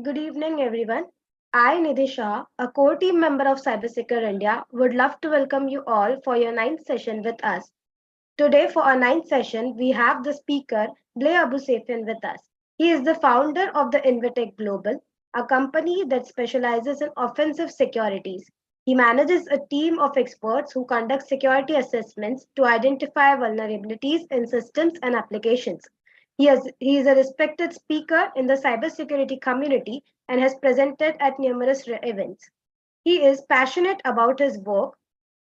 Good evening, everyone. I, Nidhi Shah, a core team member of Cybersecure India, would love to welcome you all for your ninth session with us. Today, for our ninth session, we have the speaker, Blay Abu Safian, with us. He is the founder of the Invitec Global, a company that specializes in offensive securities. He manages a team of experts who conduct security assessments to identify vulnerabilities in systems and applications. He is a respected speaker in the cybersecurity community and has presented at numerous events. He is passionate about his work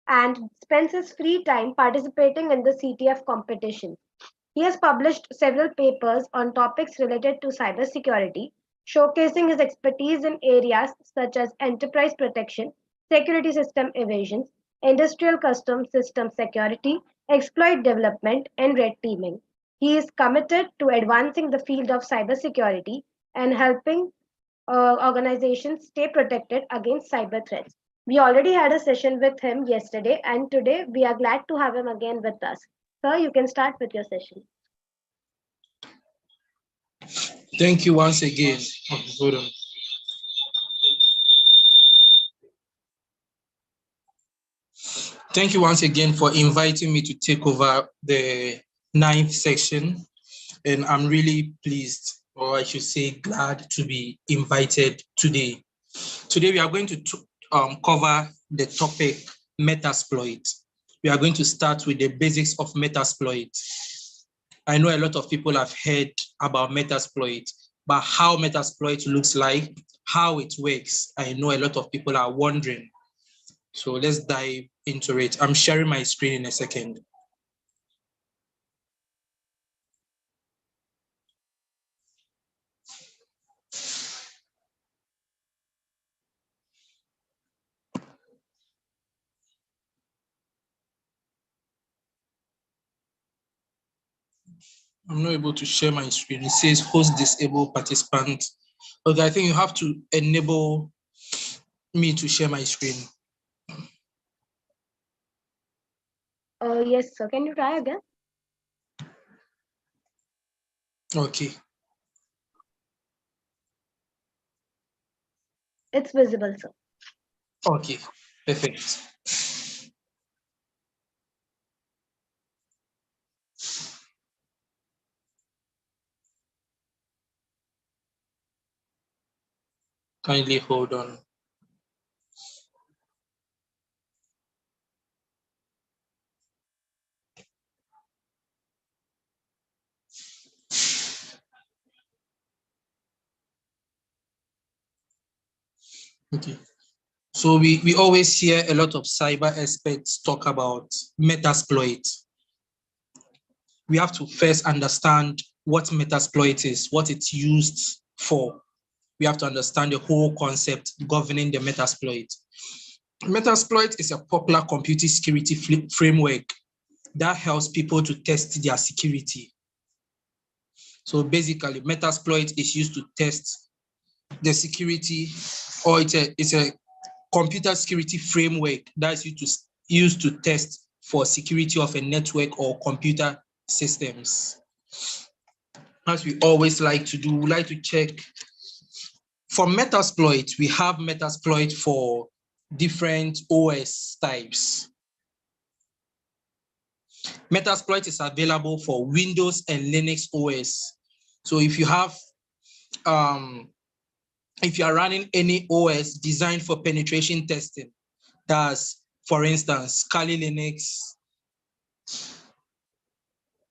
and spends his free time participating in the CTF competition. He has published several papers on topics related to cybersecurity, showcasing his expertise in areas such as enterprise protection, security system evasions, industrial custom system security, exploit development, and red teaming. He is committed to advancing the field of cybersecurity and helping organizations stay protected against cyber threats. We already had a session with him yesterday, and today we are glad to have him again with us. Sir, you can start with your session. Thank you once again. Hold on. Thank you once again for inviting me to take over the ninth section. And I'm really pleased, or I should say glad, to be invited today. Today we are going to cover the topic Metasploit. We are going to start with the basics of Metasploit. I know a lot of people have heard about Metasploit, but how Metasploit looks like, how it works, I know a lot of people are wondering. So let's dive into it. I'm sharing my screen in a second. I'm not able to share my screen. It says host disabled participant. Okay, I think you have to enable me to share my screen. Yes, sir. Can you try again? Okay. It's visible, sir. Okay, perfect. Kindly hold on. Okay. So we always hear a lot of cyber experts talk about Metasploit. We have to first understand what Metasploit is, what it's used for. We have to understand the whole concept governing the Metasploit. Metasploit is a popular computer security framework that helps people to test their security. So basically, Metasploit is used to test the security, or it's a computer security framework that's used to test for security of a network or computer systems. As we always like to do, we like to check. For Metasploit, we have Metasploit for different OS types. Metasploit is available for Windows and Linux OS. So if you have, if you are running any OS designed for penetration testing, that's, for instance, Kali Linux,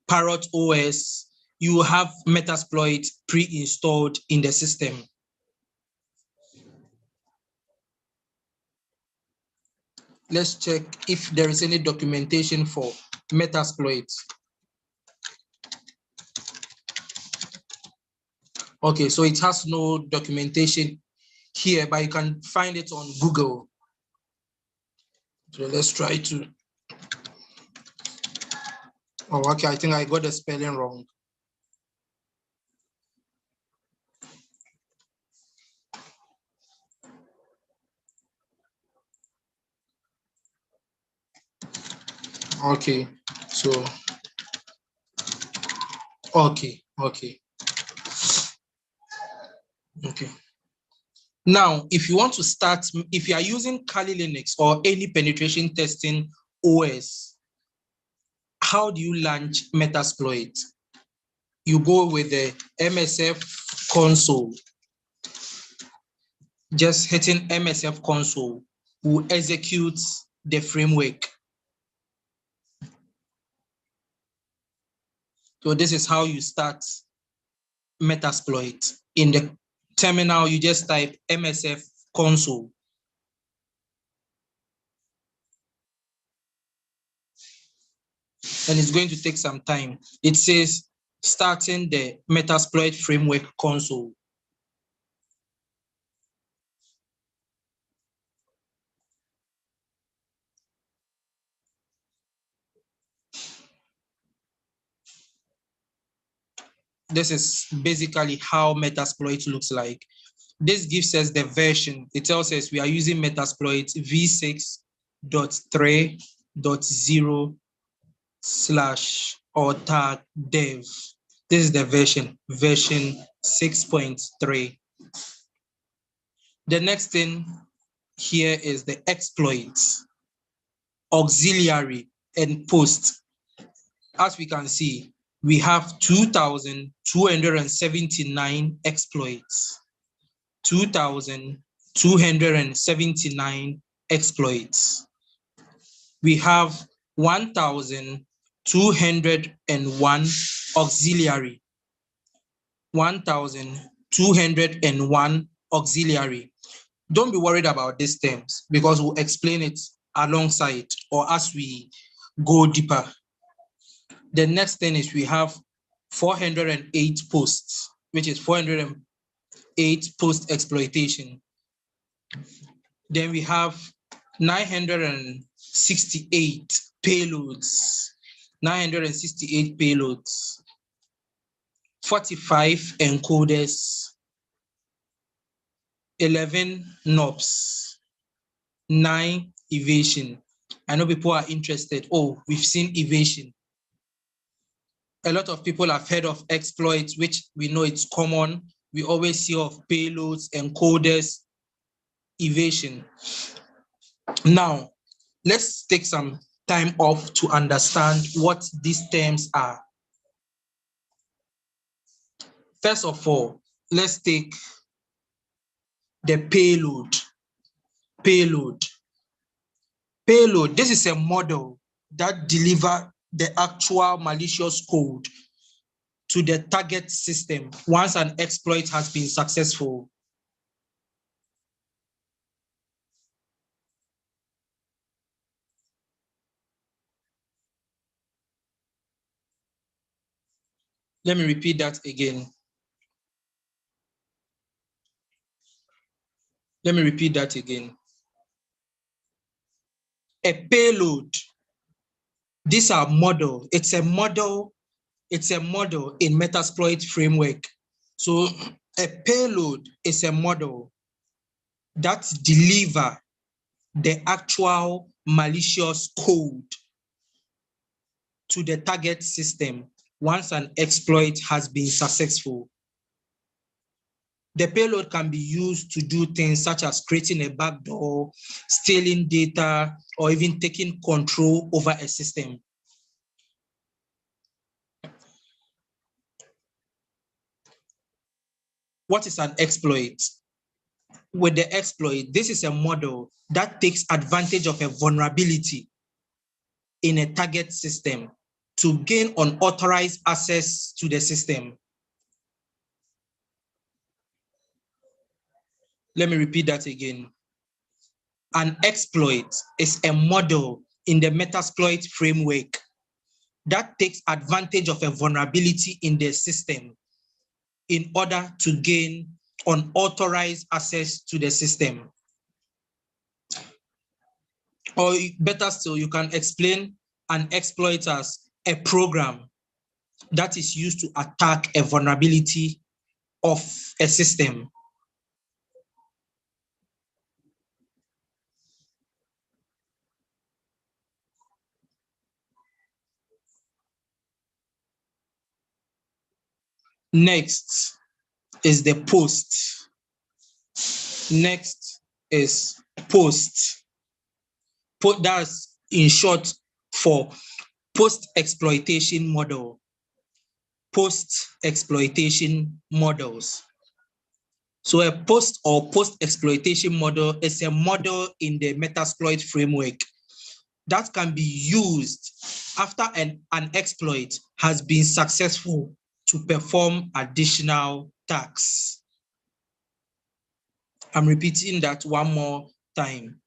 Parrot OS, you will have Metasploit pre-installed in the system. Let's check if there is any documentation for Metasploit. Okay, so it has no documentation here, but you can find it on Google. So let's try to. Oh, okay, I think I got the spelling wrong. Okay, so, okay. Now, if you want to start, if you are using Kali Linux or any penetration testing OS, how do you launch Metasploit? You go with the MSF console. Just hitting MSF console will execute the framework. So this is how you start Metasploit. In the terminal, you just type MSF console. And it's going to take some time. It says starting the Metasploit framework console. This is basically how Metasploit looks like. This gives us the version. It tells us we are using Metasploit v6.3.0/ or tag dev. This is the version 6.3. The next thing here is the exploits, auxiliary, and post. As we can see, we have 2,279 exploits. 2,279 exploits. We have 1,201 auxiliary. 1,201 auxiliary. Don't be worried about these terms because we'll explain it alongside or as we go deeper. The next thing is we have 408 posts, which is 408 post exploitation. Then we have 968 payloads, 968 payloads, 45 encoders, 11 knobs, 9 evasion. I know people are interested. Oh, we've seen evasion. A lot of people have heard of exploits, which we know it's common. We always see of payloads, encoders, evasion. Now, let's take some time off to understand what these terms are. First of all, let's take the payload. Payload. Payload, this is a model that delivers the actual malicious code to the target system once an exploit has been successful. Let me repeat that again. Let me repeat that again. A payload, these are model. It's a model in Metasploit framework. So a payload is a model that delivers the actual malicious code to the target system once an exploit has been successful. The payload can be used to do things such as creating a backdoor, stealing data, or even taking control over a system. What is an exploit? With the exploit, this is a model that takes advantage of a vulnerability in a target system to gain unauthorized access to the system. Let me repeat that again. An exploit is a model in the Metasploit framework that takes advantage of a vulnerability in the system in order to gain unauthorized access to the system. Or better still, you can explain an exploit as a program that is used to attack a vulnerability of a system. Next is the post. Next is post. That's in short for post-exploitation model. Post-exploitation models. So a post or post-exploitation model is a model in the Metasploit framework that can be used after an exploit has been successful to perform additional tasks. I'm repeating that one more time.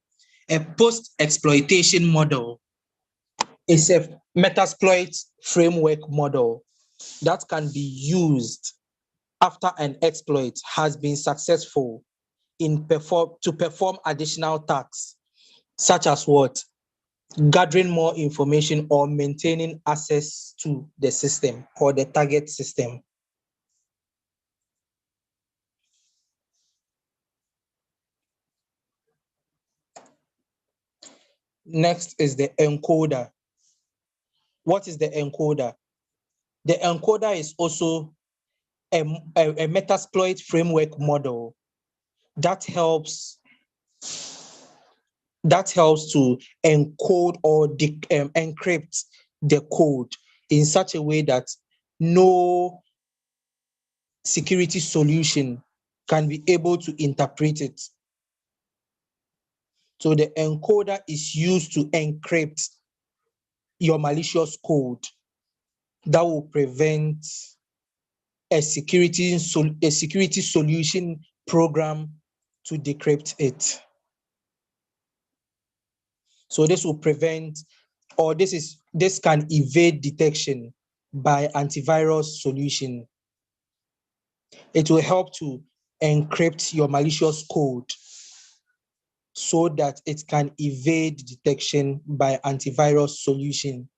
A post-exploitation model is a Metasploit framework model that can be used after an exploit has been successful to perform additional tasks, such as what? Gathering more information or maintaining access to the system or the target system. Next is the encoder. What is the encoder? The encoder is also a Metasploit framework model that helps to encode or encrypt the code in such a way that no security solution can be able to interpret it. So the encoder is used to encrypt your malicious code that will prevent a security solution program to decrypt it. So this will prevent, or this can evade detection by antivirus solution. It will help to encrypt your malicious code so that it can evade detection by antivirus solution.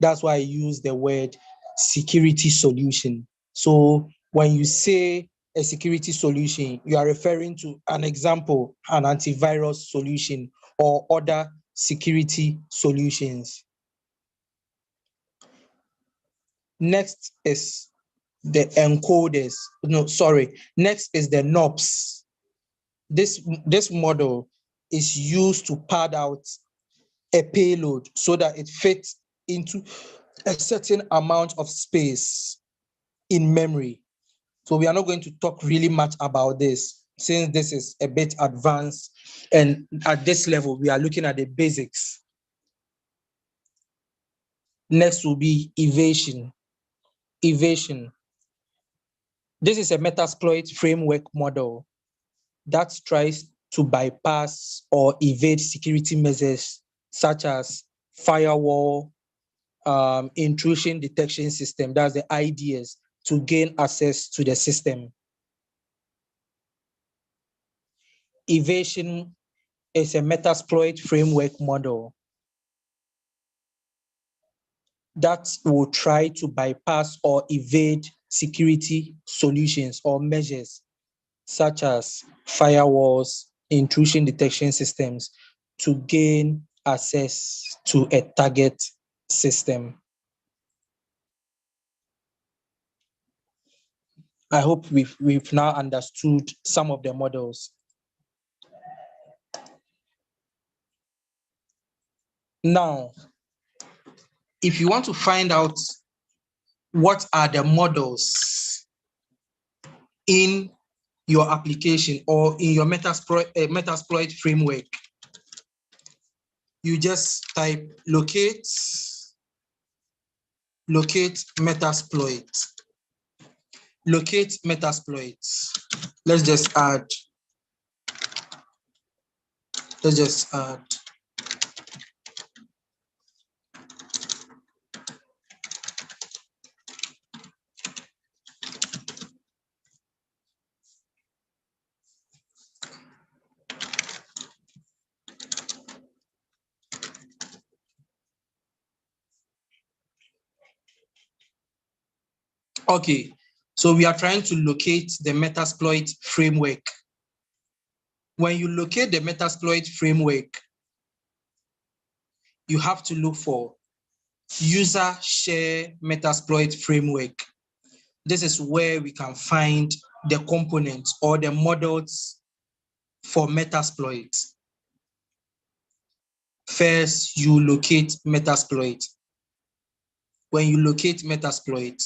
That's why I use the word security solution. So when you say a security solution, you are referring to an example, an antivirus solution or other security solutions. Next is the encoders. Next is the NOPs. This model is used to pad out a payload so that it fits into a certain amount of space in memory. So we are not going to talk really much about this since this is a bit advanced, and at this level we are looking at the basics. Next will be evasion. This is a Metasploit framework model that tries to bypass or evade security measures such as firewall, intrusion detection system, that's the IDS, to gain access to the system. Evasion is a Metasploit framework model that will try to bypass or evade security solutions or measures such as firewalls, intrusion detection systems to gain access to a target system. I hope we've now understood some of the models. Now, if you want to find out what are the models in your application or in your Metasploit framework, you just type locate Metasploit. Locate Metasploit. Let's just add. Okay, so we are trying to locate the Metasploit framework. When you locate the Metasploit framework, you have to look for user share Metasploit framework. This is where we can find the components or the models for Metasploit. First, you locate Metasploit. When you locate Metasploit,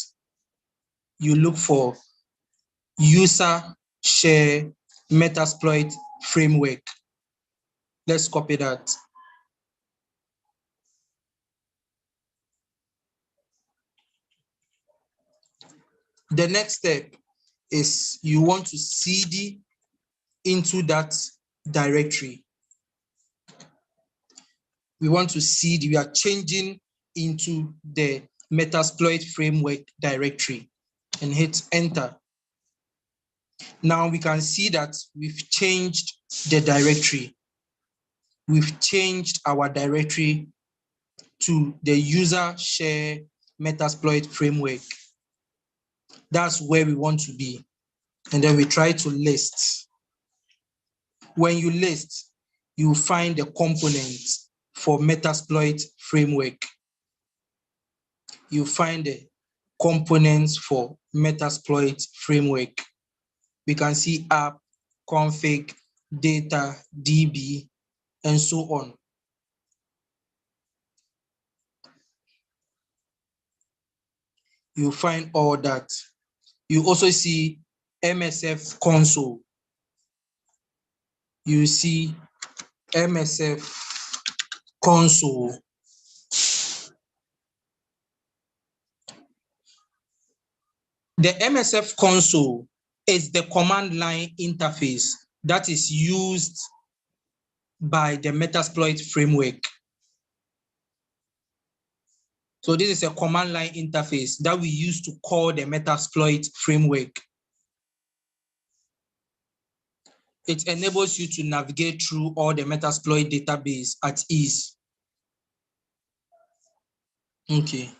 you look for user share Metasploit framework. Let's copy that. The next step is you want to cd into that directory. We want to cd, we are changing into the Metasploit framework directory and hit enter. Now we can see that we've changed the directory. We've changed our directory to the user share Metasploit framework. That's where we want to be. And then we try to list. When you list, you find the components for Metasploit framework. You find the components for Metasploit framework. We can see app, config, data, DB, and so on. You find all that. You also see MSF console. You see MSF console. The MSF console is the command line interface that is used by the Metasploit framework. So this is a command line interface that we use to call the Metasploit framework. It enables you to navigate through all the Metasploit database at ease. Okay.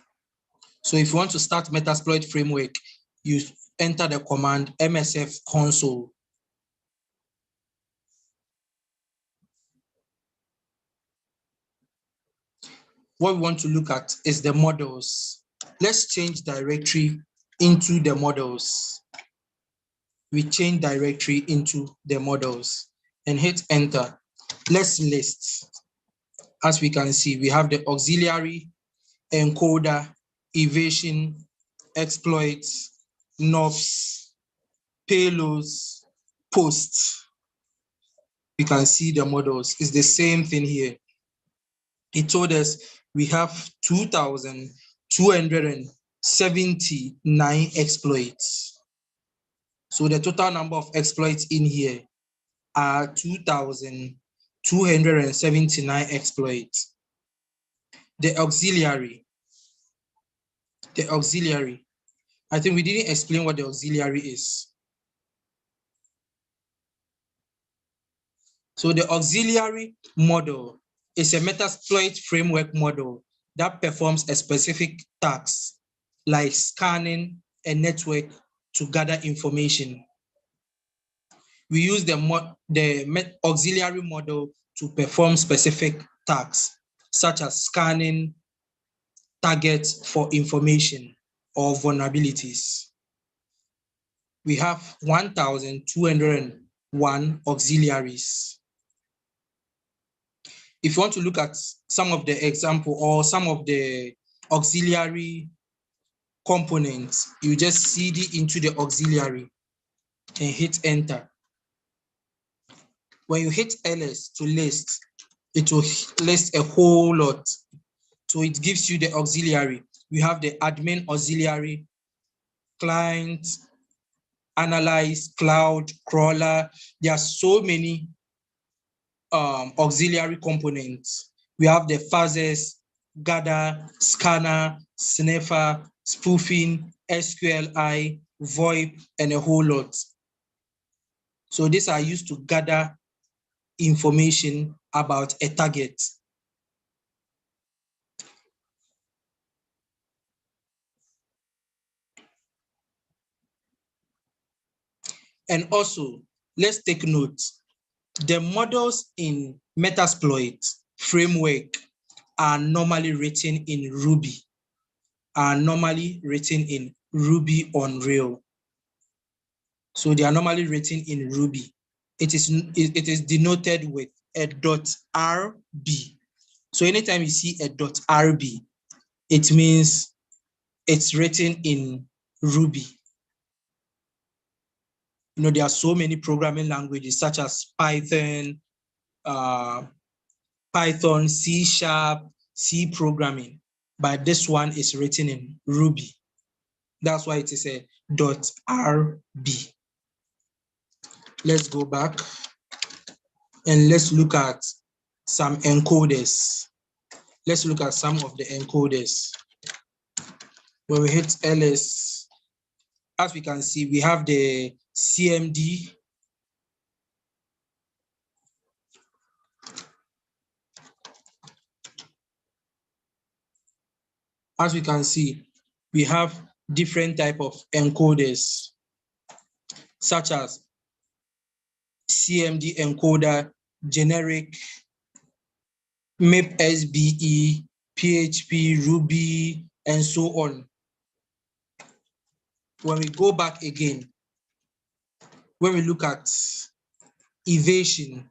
So if you want to start Metasploit framework, you enter the command MSF console. What we want to look at is the models. Let's change directory into the models. We change directory into the models and hit enter. Let's list. As we can see, we have the auxiliary, encoder, evasion, exploits, knobs, payloads, posts. We can see the models. It's the same thing here. It told us we have 2,279 exploits. So the total number of exploits in here are 2,279 exploits. The auxiliary, I think we didn't explain what the auxiliary is. So the auxiliary model is a Metasploit framework model that performs a specific task like scanning a network to gather information. We use the auxiliary model to perform specific tasks such as scanning targets for information or vulnerabilities. We have 1,201 auxiliaries. If you want to look at some of the example or some of the auxiliary components, you just cd into the auxiliary and hit enter. When you hit ls to list, it will list a whole lot. So it gives you the auxiliary. We have the admin auxiliary, client, analyze, cloud, crawler. There are so many auxiliary components. We have the fuzzers, gather, scanner, sniffer, spoofing, SQLi, VoIP, and a whole lot. So these are used to gather information about a target. And also, let's take note, the models in Metasploit framework are normally written in Ruby, on Rails. So they are normally written in Ruby. it is denoted with a .rb. So anytime you see a .rb, it means it's written in Ruby. You know, there are so many programming languages such as Python, C#, C programming, but this one is written in Ruby. That's why it is a .rb. Let's go back and let's look at some encoders. Let's look at some of the encoders. When we hit ls, as we can see, we have the CMD. As we can see, we have different type of encoders, such as CMD encoder, generic, MIP SBE, PHP, Ruby, and so on. When we go back again, when we look at evasion,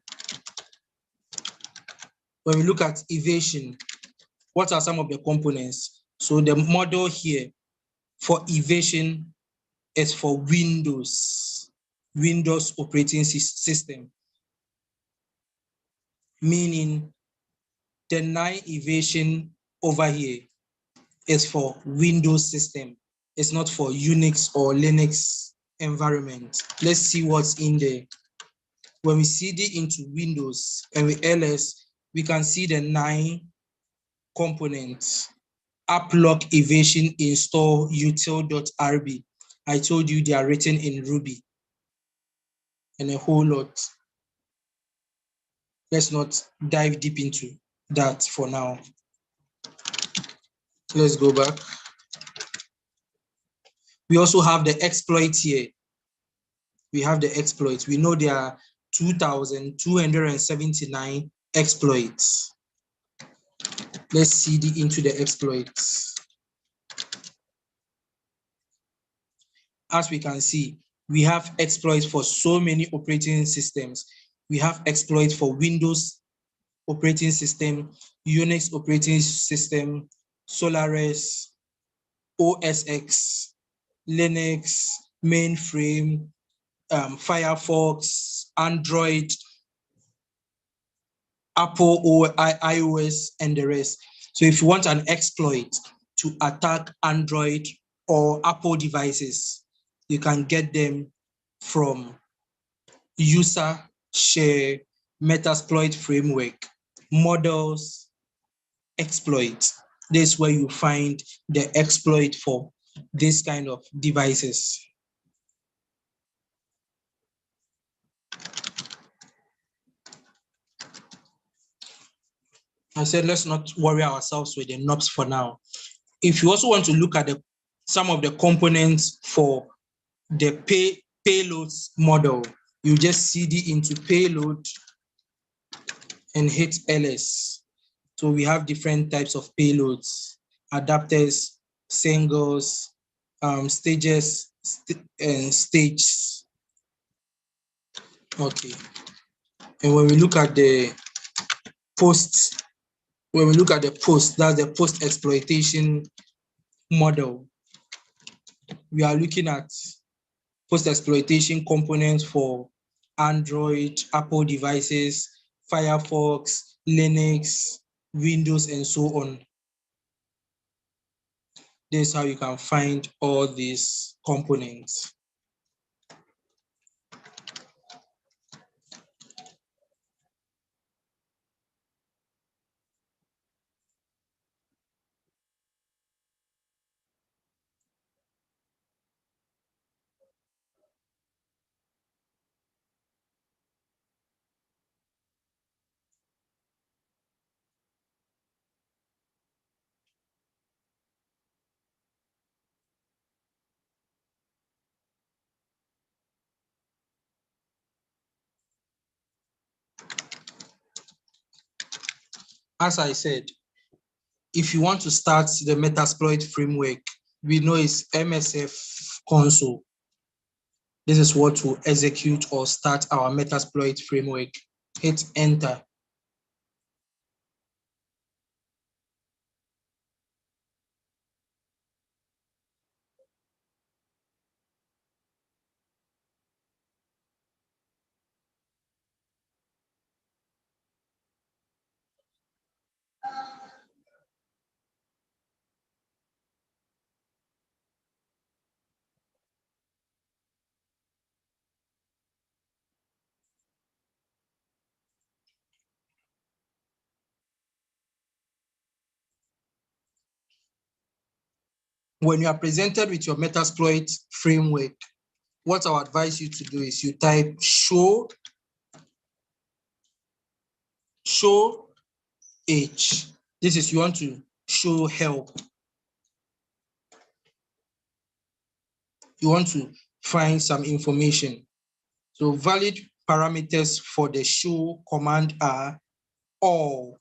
what are some of the components? So the model here for evasion is for Windows operating system, meaning the 9 evasion over here is for Windows system. It's not for Unix or Linux environment. Let's see what's in there. When we cd into Windows and we ls, we can see the 9 components. Applock evasion install util.rb. I told you they are written in Ruby and a whole lot. Let's not dive deep into that for now. Let's go back. We also have the exploit here. We have the exploits. We know there are 2,279 exploits. Let's cd into the exploits. As we can see, we have exploits for so many operating systems. We have exploits for Windows operating system, Unix operating system, Solaris, OS X, Linux, mainframe, Firefox, Android, Apple or iOS, and the rest. So if you want an exploit to attack Android or Apple devices, you can get them from user share Metasploit framework, models, exploit. This is where you find the exploit for this kind of devices. I said, let's not worry ourselves with the knobs for now. If you also want to look at some of the components for the payloads model, you just cd into payload and hit ls. So we have different types of payloads, adapters, singles, stages, and stages. Okay. And when we look at the post, that's the post exploitation model. We are looking at post exploitation components for Android, Apple devices, Firefox, Linux, Windows, and so on. This is how you can find all these components. As I said, if you want to start the Metasploit framework, we know it's MSF console. This is what will execute or start our Metasploit framework. Hit enter. When you are presented with your Metasploit framework, what I would advise you to do is you type show H. This is you want to show help. You want to find some information. So valid parameters for the show command are all,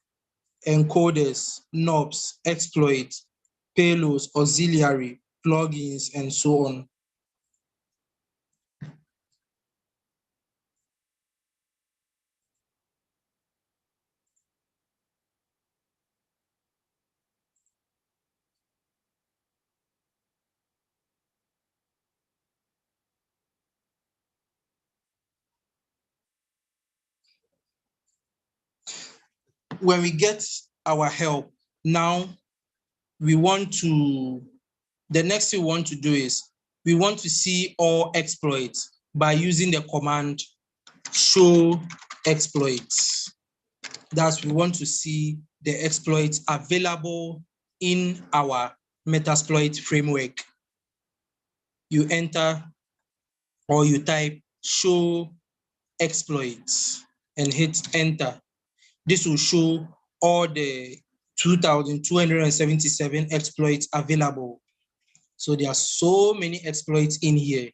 encoders, knobs, exploits, payloads, auxiliary, plugins, and so on. When we get our help, now we want to, the next thing we want to do is we want to see all exploits by using the command show exploits. Thus, we want to see the exploits available in our Metasploit framework. You enter or you type show exploits and hit enter. This will show all the 2,277 exploits available. So there are so many exploits in here.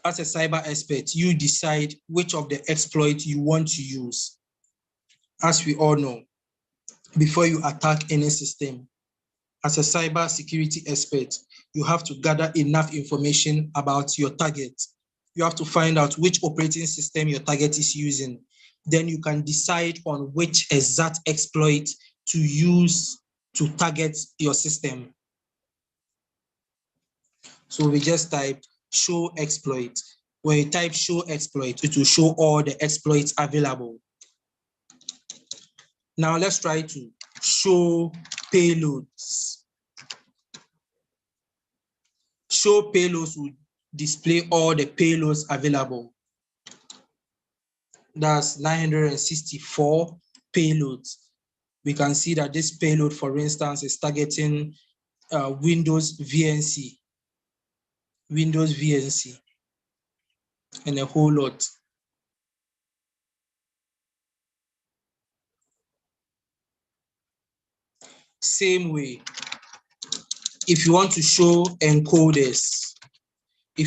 As a cyber expert, you decide which of the exploits you want to use. As we all know, before you attack any system, as a cyber security expert, you have to gather enough information about your target. You have to find out which operating system your target is using. Then you can decide on which exact exploit to use to target your system. So we just type show exploit. When you type show exploit, it will show all the exploits available. Now let's try to show payloads. Show payloads will display all the payloads available. That's 964 payloads. We can see that this payload, for instance, is targeting Windows VNC, and a whole lot. Same way, if you want to show encoders, you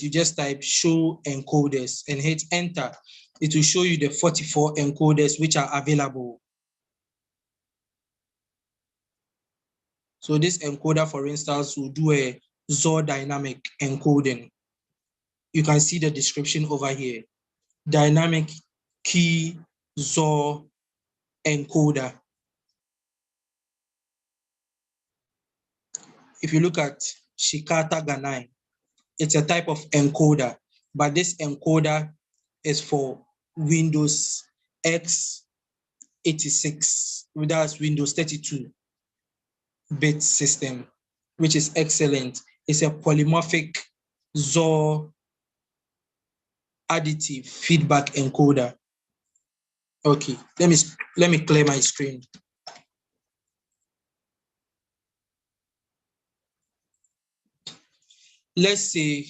just type show encoders and hit enter. It will show you the 44 encoders which are available. So this encoder, for instance, will do a XOR dynamic encoding. You can see the description over here. Dynamic key XOR encoder. If you look at Shikata Ganai, it's a type of encoder, but this encoder is for Windows x86, that's Windows 32-bit system, which is excellent. It's a polymorphic XOR additive feedback encoder. Okay, let me clear my screen. Let's say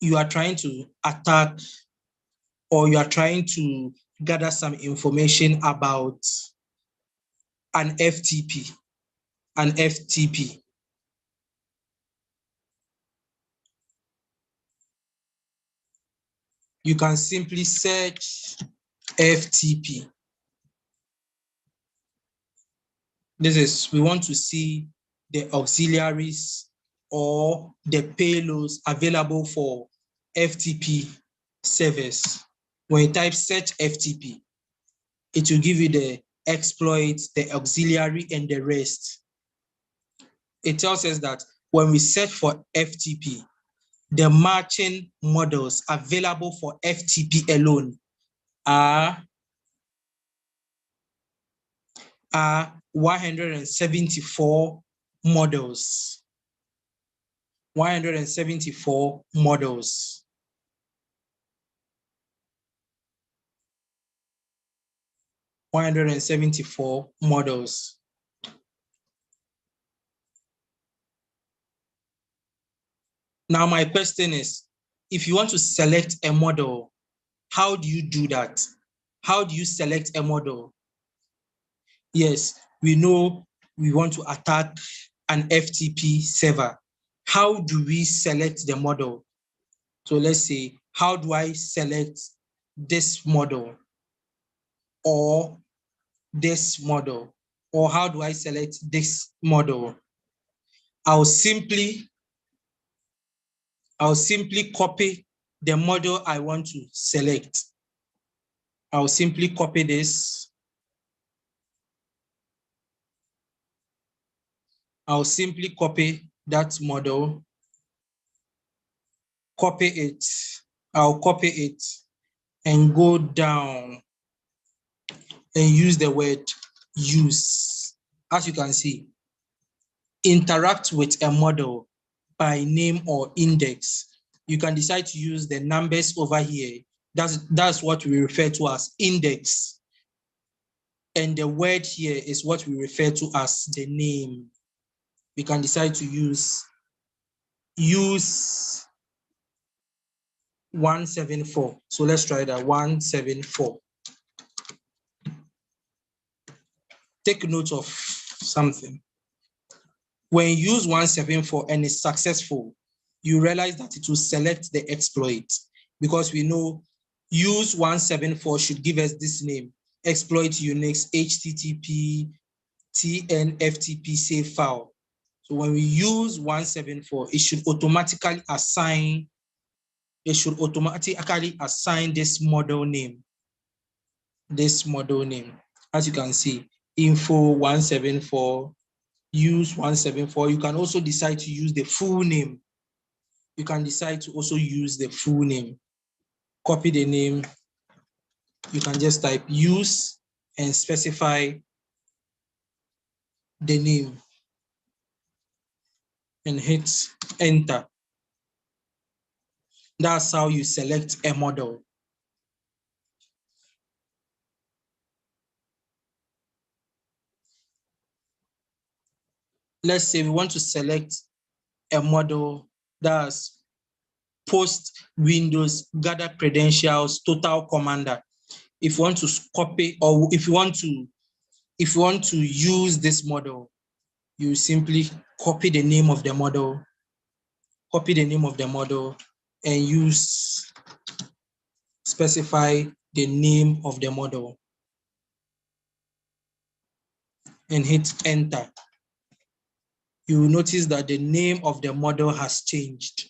you are trying to attack or you are trying to gather some information about an FTP. You can simply search FTP. We want to see the auxiliaries or the payloads available for FTP servers. When you type search FTP, it will give you the exploits, the auxiliary, and the rest. It tells us that when we search for FTP, the matching models available for FTP alone are 174 models. 174 models. Now, my question is, if you want to select a model, how do you do that? How do you select a model? Yes, we know we want to attack an FTP server. How do we select the model? So let's say, how do I select this model or this model? Or how do I select this model? I'll simply copy the model I want to select. I'll simply copy this. I'll simply copy that model, copy it. I'll copy it and go down and use the word use. As you can see, interact with a model by name or index. You can decide to use the numbers over here. That's what we refer to as index. And the word here is what we refer to as the name. We can decide to use 174. So let's try that, 174. Take note of something. When you use 174 and it's successful, you realize that it will select the exploit, because we know use 174 should give us this name, exploit Unix HTTP TNFTP save file. So when we use 174, it should automatically assign this model name. As you can see, info 174, use 174. You can also decide to use the full name. You can decide to also use the full name. Copy the name. You can just type use and specify the name and hit enter. That's how you select a model. Let's say we want to select a model that's post Windows, gather credentials, total commander. If you want to copy, or if you want to use this model, you simply copy the name of the model, and specify the name of the model and hit enter. You will notice that the name of the model has changed.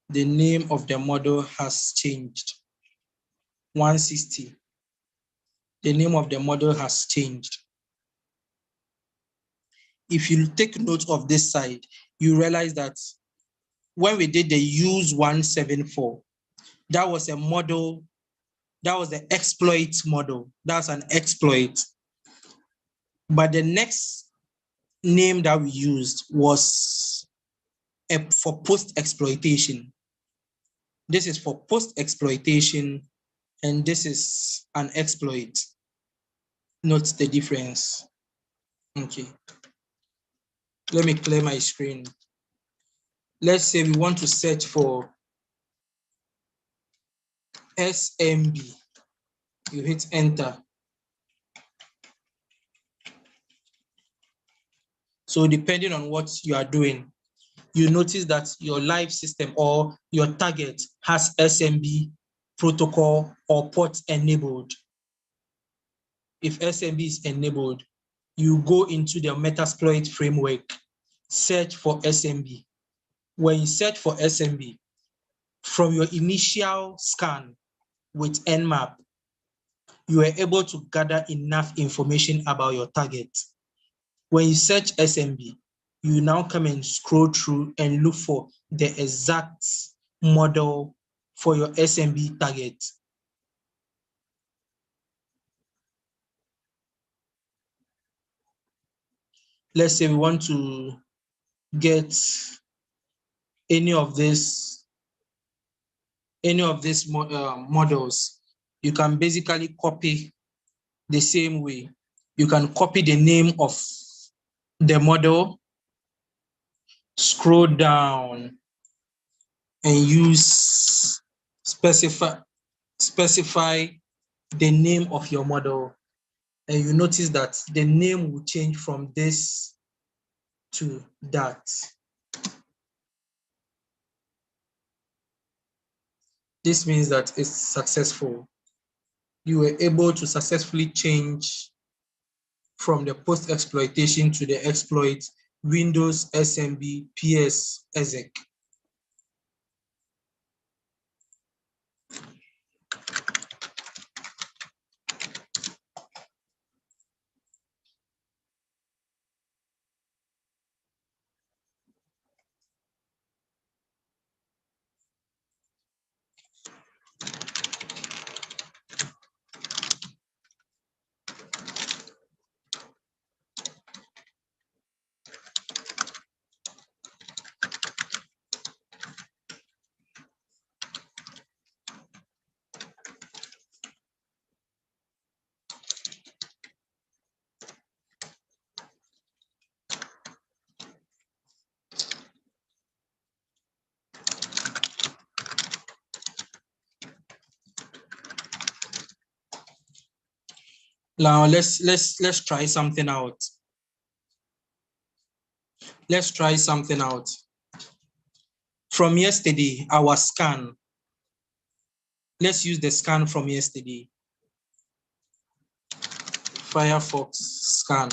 The name of the model has changed. 160. The name of the model has changed. If you take note of this side, you realize that when we did the use 174, that was a model, that was the exploit model. That's an exploit. But the next name that we used was for post-exploitation. This is for post-exploitation, and this is an exploit. Note the difference. Okay. Let me clear my screen. Let's say we want to search for SMB. You hit enter. So depending on what you are doing, you notice that your live system or your target has SMB protocol or port enabled. If SMB is enabled, you go into the Metasploit framework search for SMB. When you search for SMB, from your initial scan with Nmap, you were able to gather enough information about your target. When you search SMB, you now come and scroll through and look for the exact model for your SMB target. Let's say we want to get any of these models. You can basically copy the same way. You can copy the name of the model, scroll down, and use specify the name of your model. And you notice that the name will change from this to that. This means that it's successful. You were able to successfully change from the post-exploitation to the exploit Windows SMB PS exec. Now let's try something out. Let's try something out. From yesterday, our scan. Let's use the scan from yesterday. Firefox scan.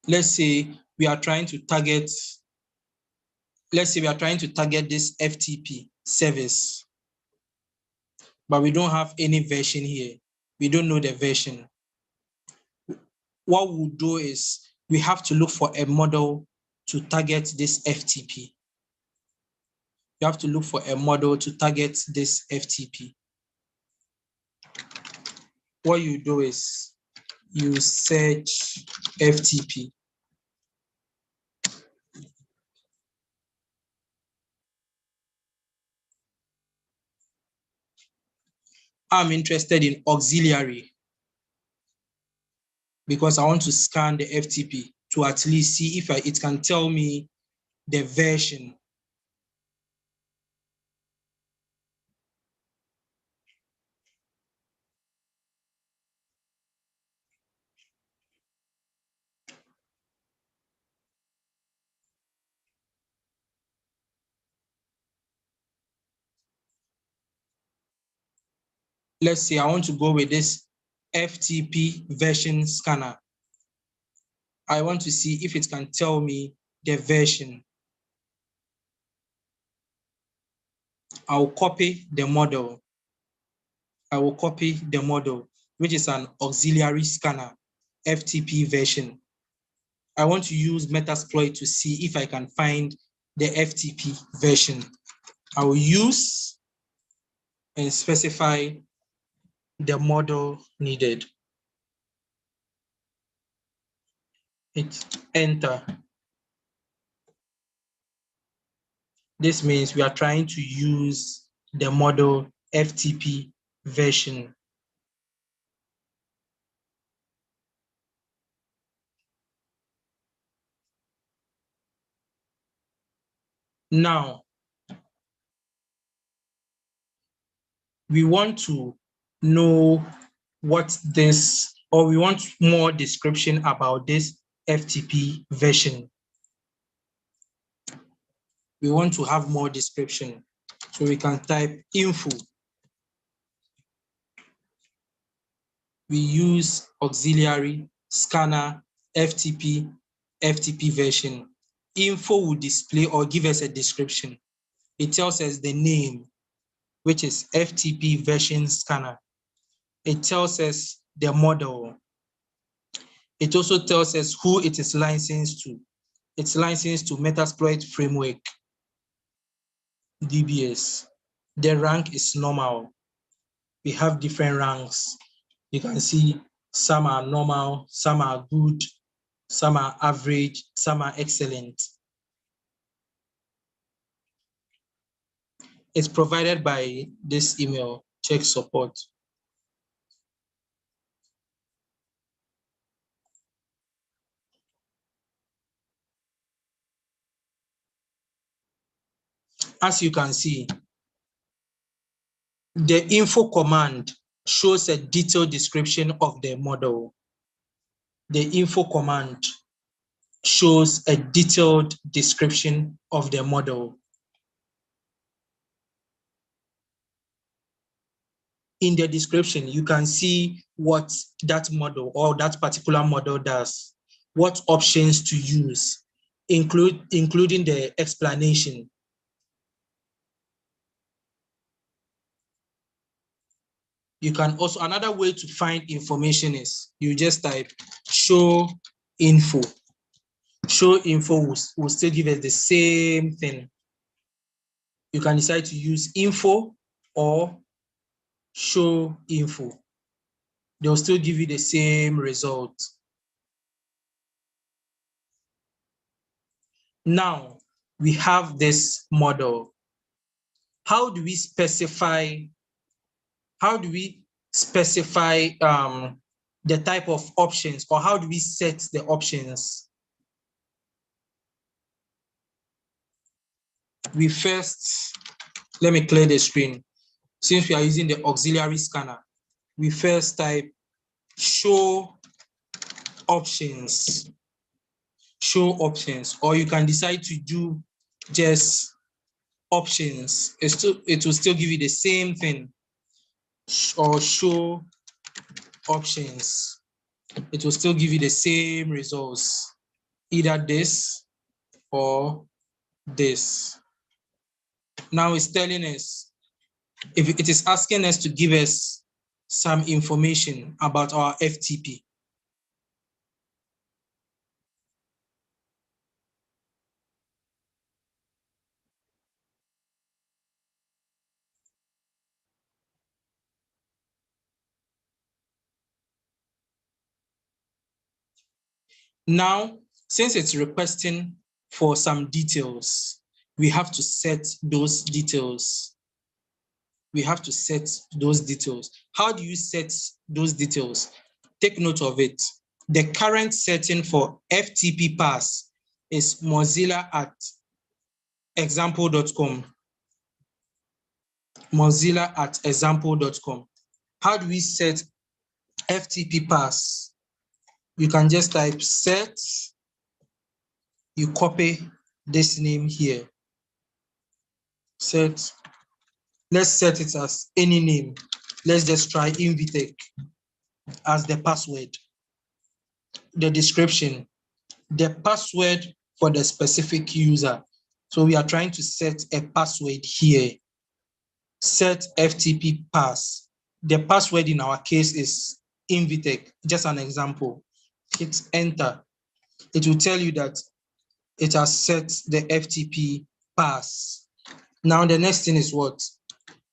Let's say we are trying to target this FTP service, but we don't have any version here. We don't know the version. What we'll do is we have to look for a model to target this FTP. You have to look for a model to target this FTP. What you do is you search FTP. I'm interested in auxiliary because I want to scan the FTP to at least see if it can tell me the version. Let's say I want to go with this FTP version scanner. I want to see if it can tell me the version. I'll copy the model. I will copy the model, which is an auxiliary scanner, FTP version. I want to use Metasploit to see if I can find the FTP version. I will use and specify the model needed. Hit enter. This means we are trying to use the model FTP version. Now, we want to know what this, or we want more description about this FTP version. We want to have more description. So we can type info. We use auxiliary, scanner, FTP, FTP version. Info will display or give us a description. It tells us the name, which is FTP version scanner. It tells us the model. It also tells us who it is licensed to. It's licensed to Metasploit framework, DBS. The rank is normal. We have different ranks. You can see some are normal, some are good, some are average, some are excellent. It's provided by this email, check support. As you can see, the info command shows a detailed description of the model. The info command shows a detailed description of the model. In the description, you can see what that model or that particular model does, what options to use, including the explanation. You can also, another way to find information is you just type show info. Show info will still give us the same thing. You can decide to use info or show info. They'll still give you the same result. Now we have this model. How do we specify the type of options, or how do we set the options? We first, let me clear the screen. Since we are using the auxiliary scanner, we first type show options. Show options, or you can decide to do just options. It will still give you the same thing. Or show options. It will still give you the same results. Either this or this. Now it's telling us, if it is asking us to give us some information about our FTP. Now, since it's requesting for some details, we have to set those details. We have to set those details. How do you set those details? Take note of it. The current setting for FTP pass is mozilla@example.com. Mozilla@example.com. How do we set FTP pass? You can just type set, you copy this name here. Set, let's set it as any name. Let's just try Invitec as the password. The description, the password for the specific user. So we are trying to set a password here. Set FTP pass. The password in our case is Invitec, just an example. Hit enter. It will tell you that it has set the FTP pass. Now the next thing is what?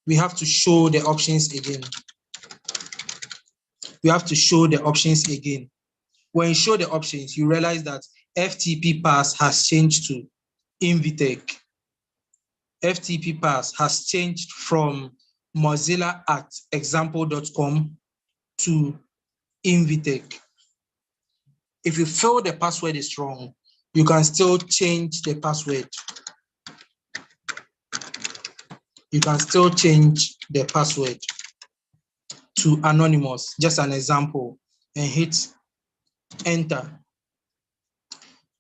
We have to show the options again. We have to show the options again. When you show the options, you realize that FTP pass has changed to Invitec. FTP pass has changed from mozilla@example.com to Invitec. If you feel the password is wrong, you can still change the password. you can still change the password to anonymous, just an example, and hit enter.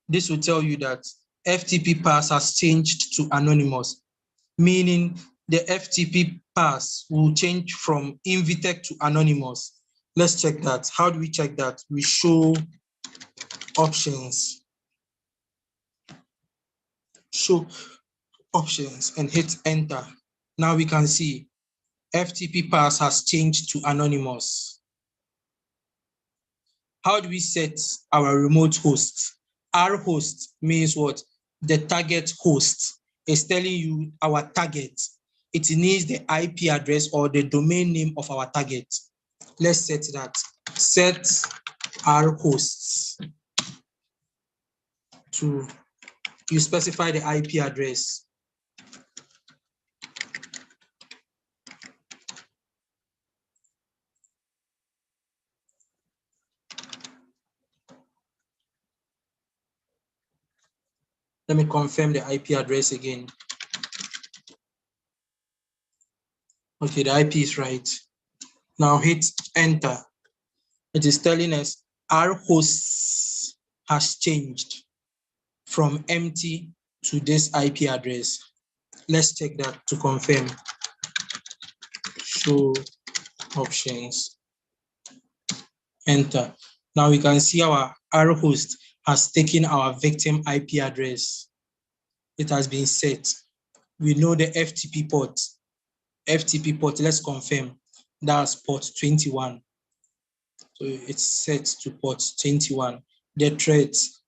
This will tell you that FTP pass has changed to anonymous, meaning the FTP pass will change from Invitec to anonymous. Let's check that. How do we check that? We show options. Show options and hit enter. Now we can see FTP pass has changed to anonymous. How do we set our remote host? Our host means what? The target host is telling you our target. It needs the IP address or the domain name of our target. Let's set that. Set our hosts to, you specify the IP address. Let me confirm the IP address again. Okay, the IP is right. Now hit enter. It is telling us our hosts has changed from empty to this IP address. Let's check that to confirm. Show options. Enter. Now we can see our host has taken our victim IP address. It has been set. We know the FTP port. FTP port, let's confirm. That's port 21. So it's set to port 21. The threads,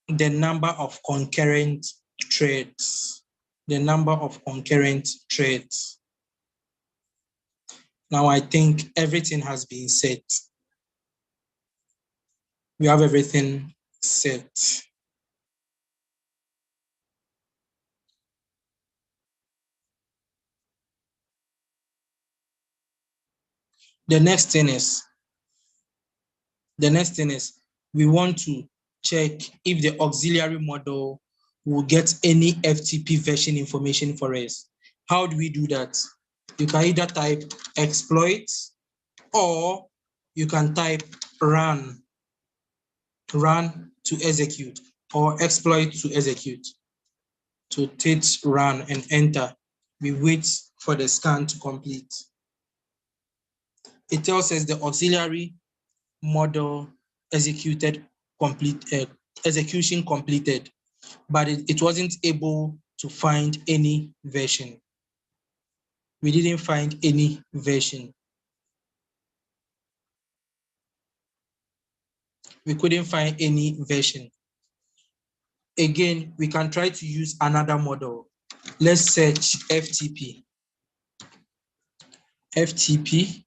the number of concurrent threads. The number of concurrent threads. Now I think everything has been set. We have everything set. The next thing is we want to check if the auxiliary model will get any FTP version information for us. How do we do that? You can either type exploit or you can type run to execute or exploit to execute. To hit run and enter. We wait for the scan to complete. It tells us the auxiliary model execution completed, but it wasn't able to find any version. We didn't find any version. We couldn't find any version. Again, we can try to use another model. Let's search FTP. FTP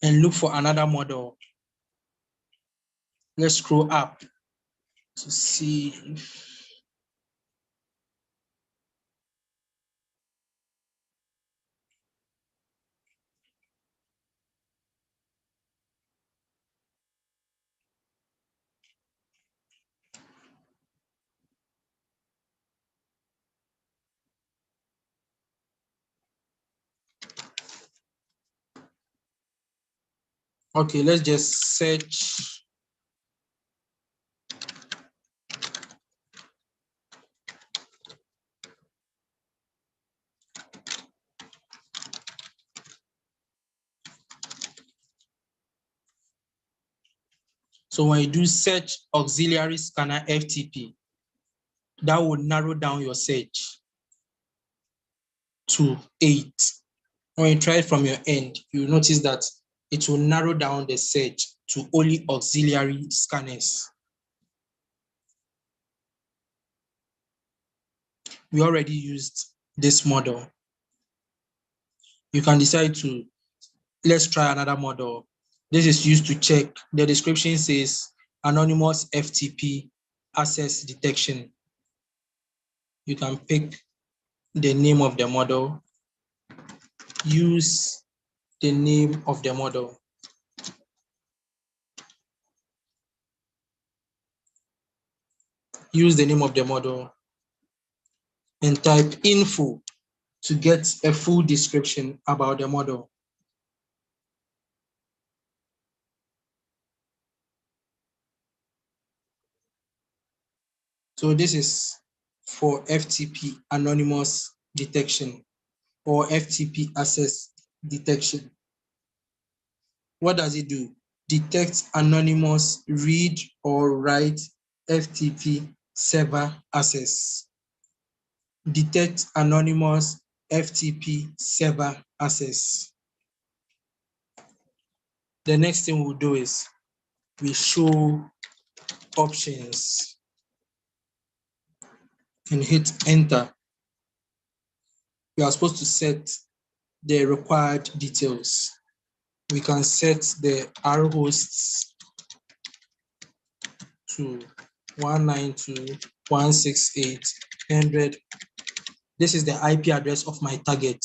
and look for another model. Let's scroll up to see if okay, let's just search. So when you do search auxiliary scanner FTP, that will narrow down your search to 8. When you try it from your end, you notice that it will narrow down the search to only auxiliary scanners. We already used this model. You can decide to, let's try another model. This is used to check, the description says anonymous FTP access detection. You can pick the name of the model, use the name of the model. Use the name of the model and type info to get a full description about the model. So this is for FTP anonymous detection or FTP access detection. What does it do? Detect anonymous read or write FTP server access. Detect anonymous FTP server access. The next thing we'll do is we show options and hit enter. We are supposed to set the required details. We can set the R hosts to 192.168.100. This is the IP address of my target.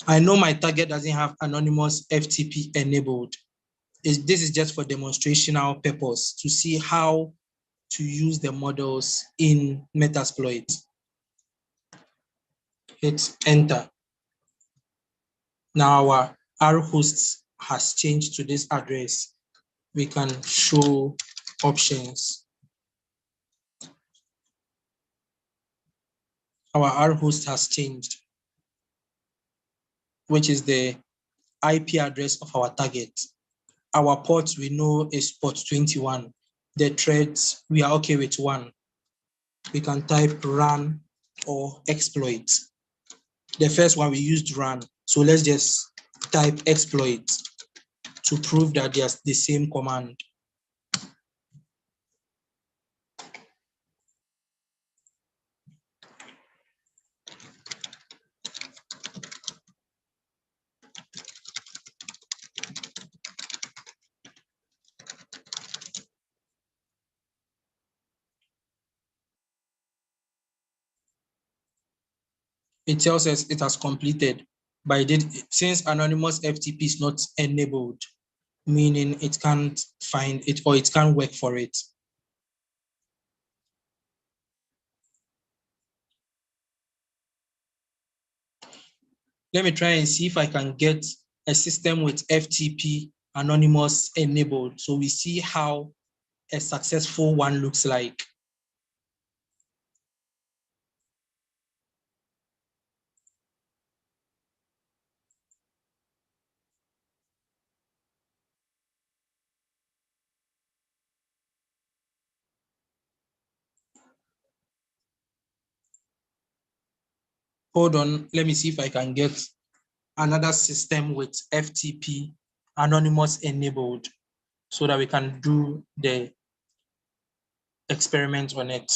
I know my target doesn't have anonymous FTP enabled. This is just for demonstrational purpose to see how to use the models in Metasploit. Hit enter. Now our R host has changed to this address. We can show options. Our R host has changed, which is the IP address of our target. Our port we know is port 21. The threads, we are okay with 1. We can type run or exploit. The first one we used run, so let's just type exploit to prove that there's the same command. It tells us it has completed, but since anonymous FTP is not enabled, meaning it can't find it or it can't work for it. Let me try and see if I can get a system with FTP anonymous enabled, so we see how a successful one looks like. Hold on, let me see if I can get another system with FTP anonymous enabled so that we can do the experiment on it.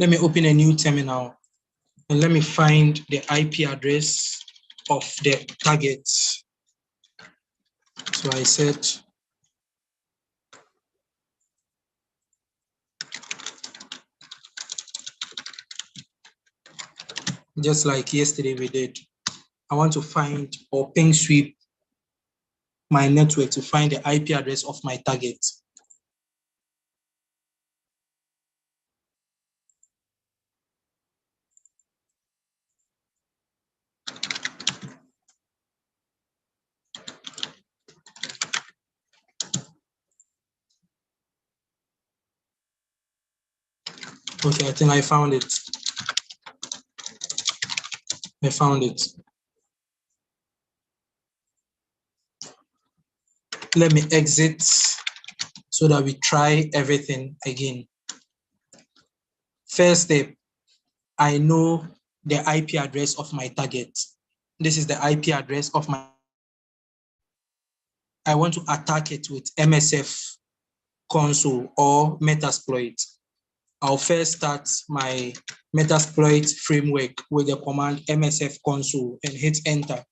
Let me open a new terminal and let me find the IP address of the target. So I said just like yesterday we did, I want to find or ping sweep my network to find the IP address of my target. Okay, I think I found it. I found it. Let me exit so that we try everything again. First step, I know the IP address of my target. This is the IP address of my. I want to attack it with MSF console or Metasploit. I'll first start my Metasploit framework with the command MSF console and hit enter.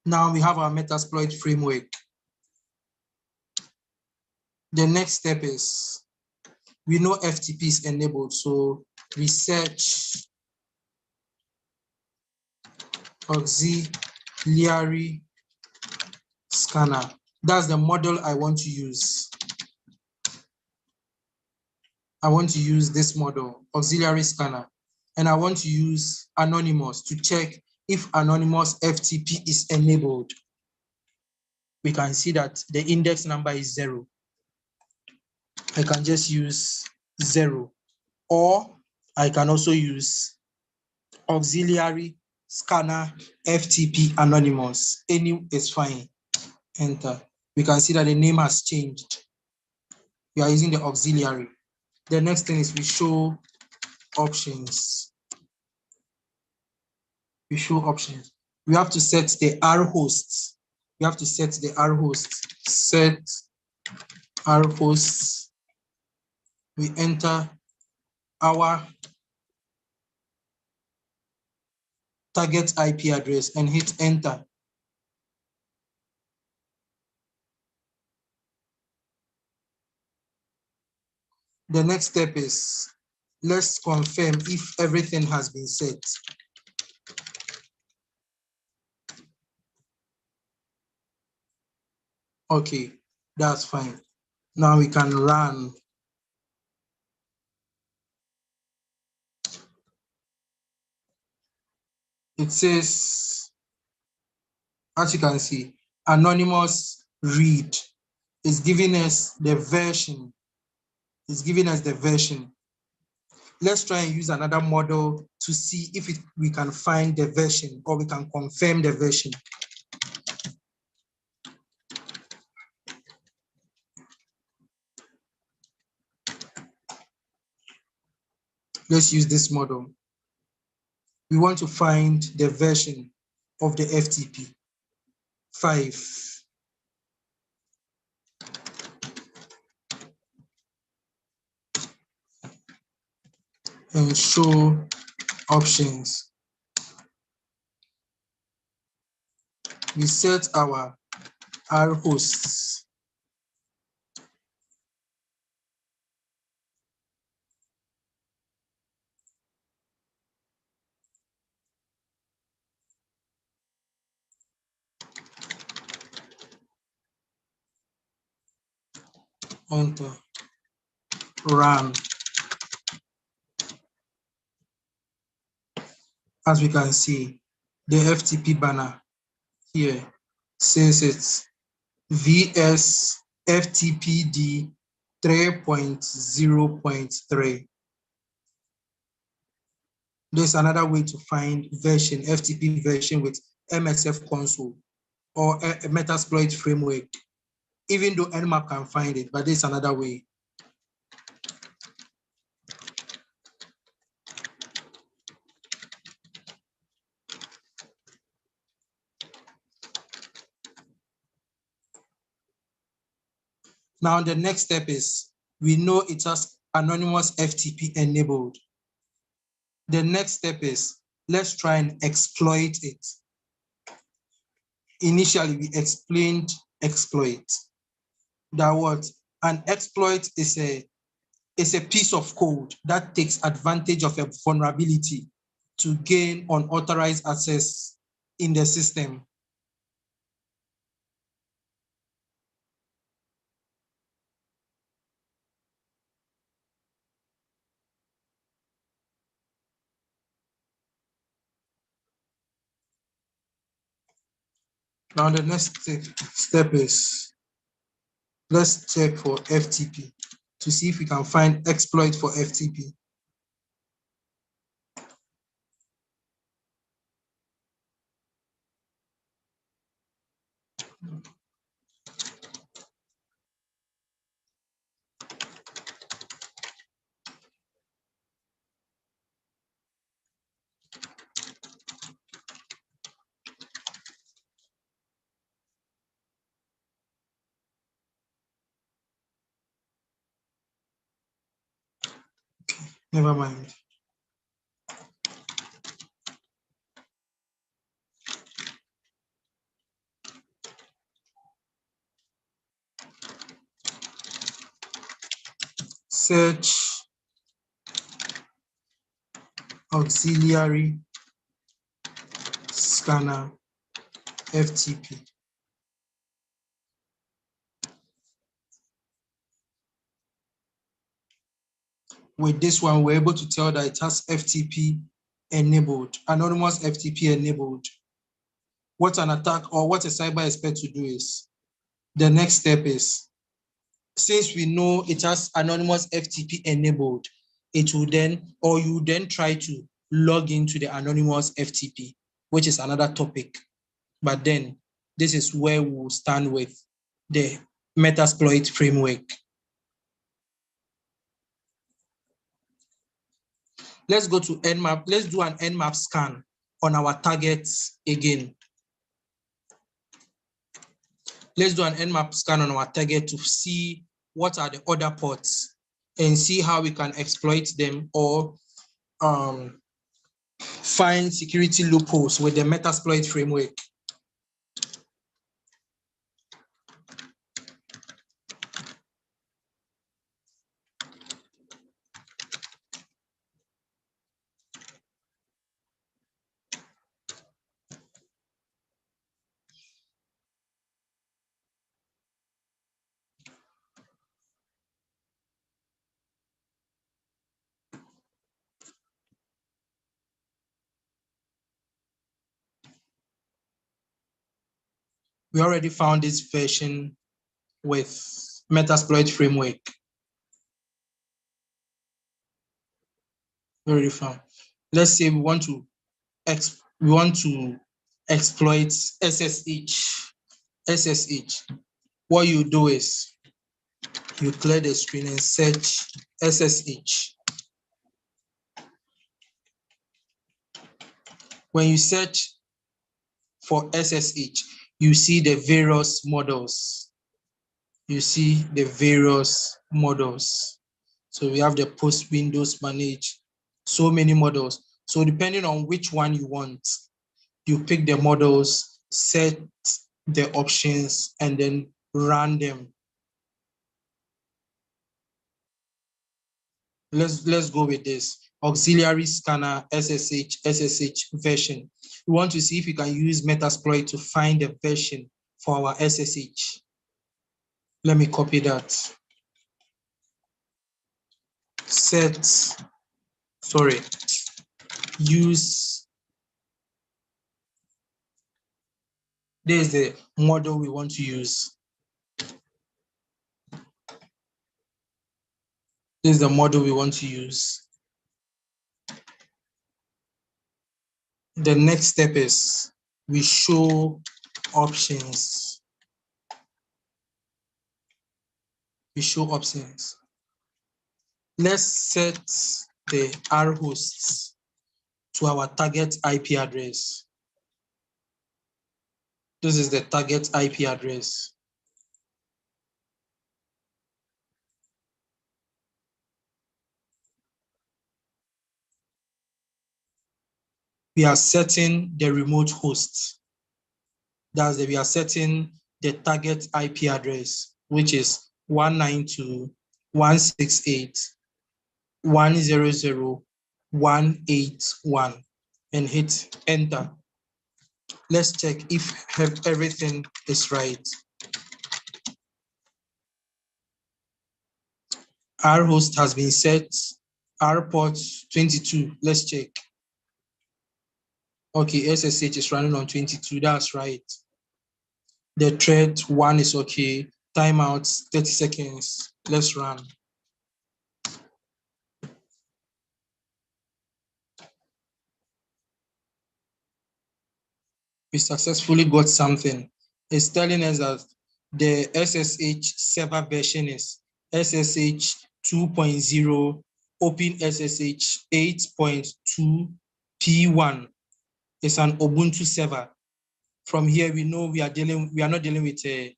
Now we have our Metasploit framework. The next step is we know FTP is enabled, so we search auxiliary scanner. That's the model I want to use. I want to use this model, auxiliary scanner, and I want to use anonymous to check if anonymous FTP is enabled. We can see that the index number is 0. I can just use 0, or I can also use auxiliary scanner FTP anonymous. Any is fine. Enter. We can see that the name has changed. We are using the auxiliary. The next thing is we show options. We show options. We have to set the R hosts. We have to set the R hosts. Set R hosts. We enter our target IP address and hit enter. The next step is let's confirm if everything has been set. Okay, that's fine. Now we can run. It says, as you can see, anonymous read is giving us the version. It's giving us the version. Let's try and use another model to see if we can find the version or we can confirm the version. Let's use this model. We want to find the version of the FTP. 5. And show options. We set our R hosts. Enter. Run. As we can see, the FTP banner here says it's VS FTPD 3.0.3. There's another way to find version, FTP version with MSF console or a Metasploit framework, even though Nmap can find it, but there's another way. Now, the next step is, we know it has anonymous FTP enabled. The next step is, let's try and exploit it. Initially, we explained exploit. That what an exploit is a piece of code that takes advantage of a vulnerability to gain unauthorized access in the system. Now the next step is, let's check for FTP to see if we can find exploit for FTP. Never mind. Search auxiliary scanner FTP. With this one, we're able to tell that it has FTP enabled, anonymous FTP enabled. What an attack or what a cyber expert to do is, the next step is, since we know it has anonymous FTP enabled, it will then, or you then try to log into the anonymous FTP, which is another topic. But then this is where we'll stand with the Metasploit framework. Let's go to Nmap. Let's do an Nmap scan on our targets again. Let's do an Nmap scan on our target to see what are the other ports and see how we can exploit them or find security loopholes with the Metasploit framework. We already found this version with Metasploit framework. We already found. Let's say we want to exploit SSH. SSH. What you do is you clear the screen and search SSH. When you search for SSH, you see the various models. You see the various models. So we have the post Windows manage, so many models. So depending on which one you want, you pick the models, set the options, and then run them. Let's go with this. Auxiliary scanner SSH version. We want to see if we can use Metasploit to find the version for our SSH. Let me copy that. Use This is the model we want to use. This is the model we want to use. The next step is we show options. We show options. Let's set the R hosts to our target IP address. This is the target IP address. We are setting the remote host. We are setting the target IP address, which is 192.168.100.181, and hit enter. Let's check if everything is right. Our host has been set. Our port 22. Let's check. Okay, SSH is running on 22. That's right. The thread 1 is okay. Timeouts 30 seconds. Let's run. We successfully got something. It's telling us that the SSH server version is SSH 2.0 Open SSH 8.2 P1. It's an Ubuntu server. From here, we know we are not dealing with a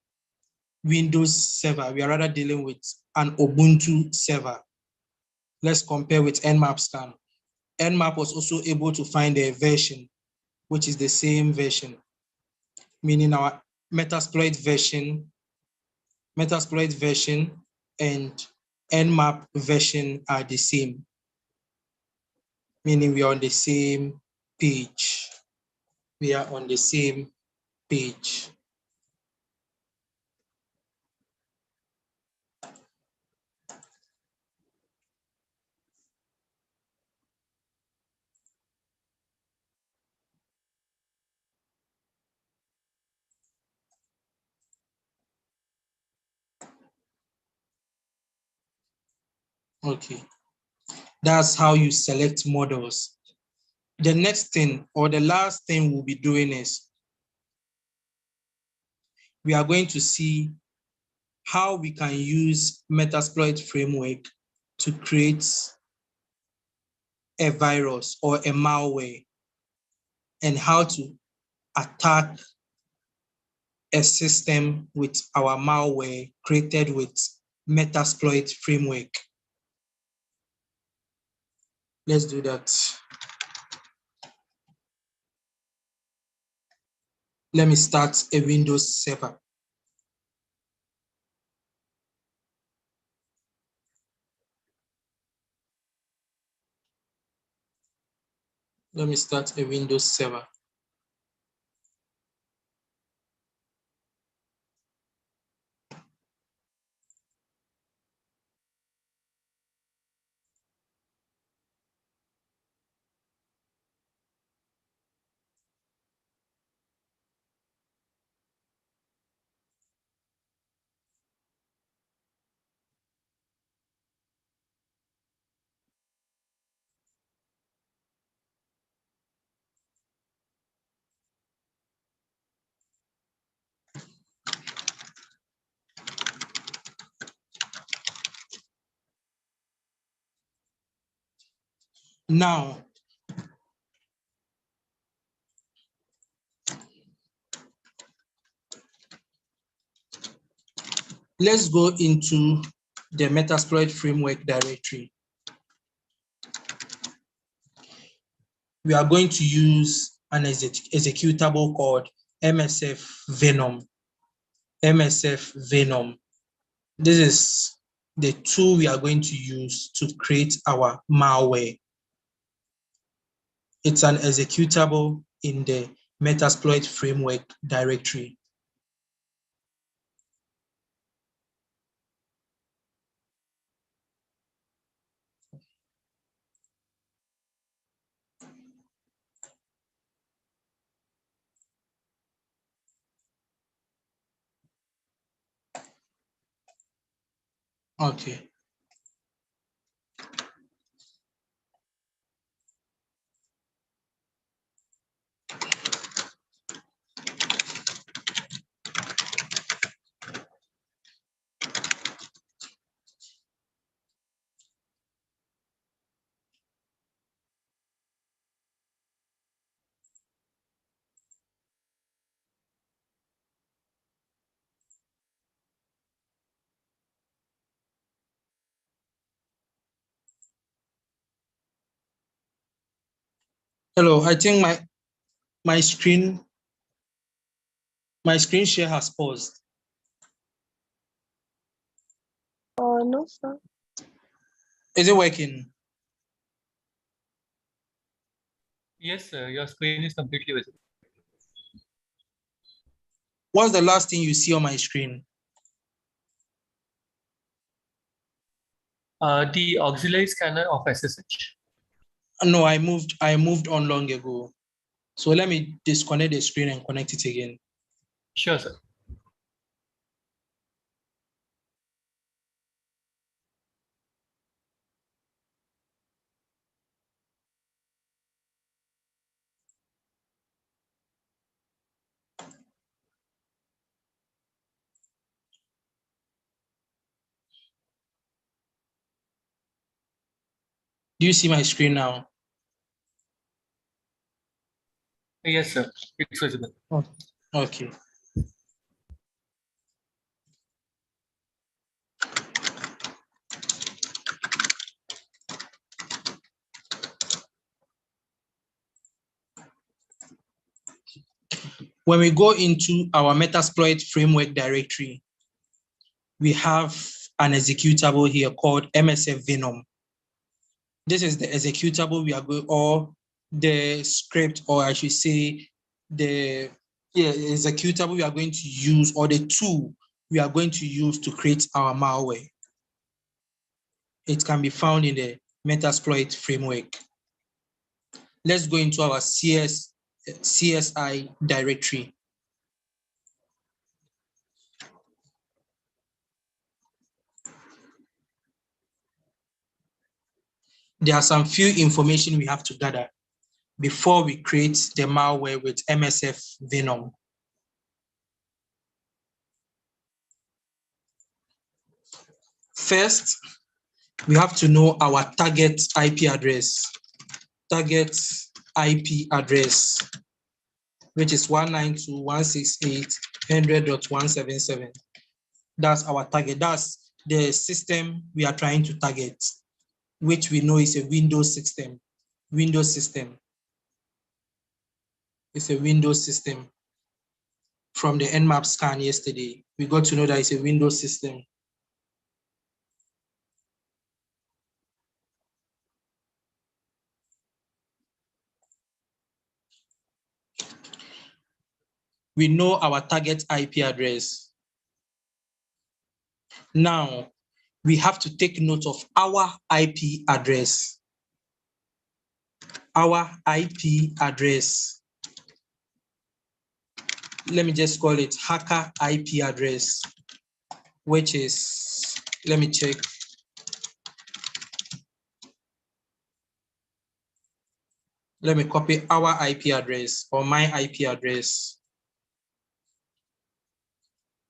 Windows server. We are rather dealing with an Ubuntu server. Let's compare with Nmap scan. Nmap was also able to find a version, which is the same version, meaning our Metasploit version and Nmap version are the same, meaning we are on the same page. We are on the same page. Okay, that's how you select models. The next thing or the last thing we'll be doing is we are going to see how we can use Metasploit framework to create a virus or a malware, and how to attack a system with our malware created with Metasploit framework. Let's do that. Let me start a Windows server. Let me start a Windows server. Now, let's go into the Metasploit framework directory. We are going to use an executable called MSF Venom. MSF Venom. This is the tool we are going to use to create our malware. It's an executable in the Metasploit framework directory. Okay. Hello, I think my screen share has paused. No, sir. Is it working? Yes, sir. Your screen is completely visible. What's the last thing you see on my screen? The auxiliary scanner of SSH. No, I moved on long ago. So let me disconnect the screen and connect it again. Sure, sir. Do you see my screen now? Yes, sir. It's visible. Okay. When we go into our Metasploit framework directory, we have an executable here called MSF Venom. This is the executable we are going, or the script, or I should say the executable we are going to use, or the tool we are going to use to create our malware. It can be found in the Metasploit framework. Let's go into our CSI directory. There are some few information we have to gather before we create the malware with MSF Venom. First, we have to know our target IP address. Target IP address, which is 192.168.100.177. That's our target. That's the system we are trying to target, which we know is a Windows system. Windows system. It's a Windows system. From the Nmap scan yesterday, we got to know that it's a Windows system. We know our target IP address. Now, we have to take note of our IP address. Our IP address. Let me just call it hacker IP address, which is, let me check. Let me copy our IP address or my IP address.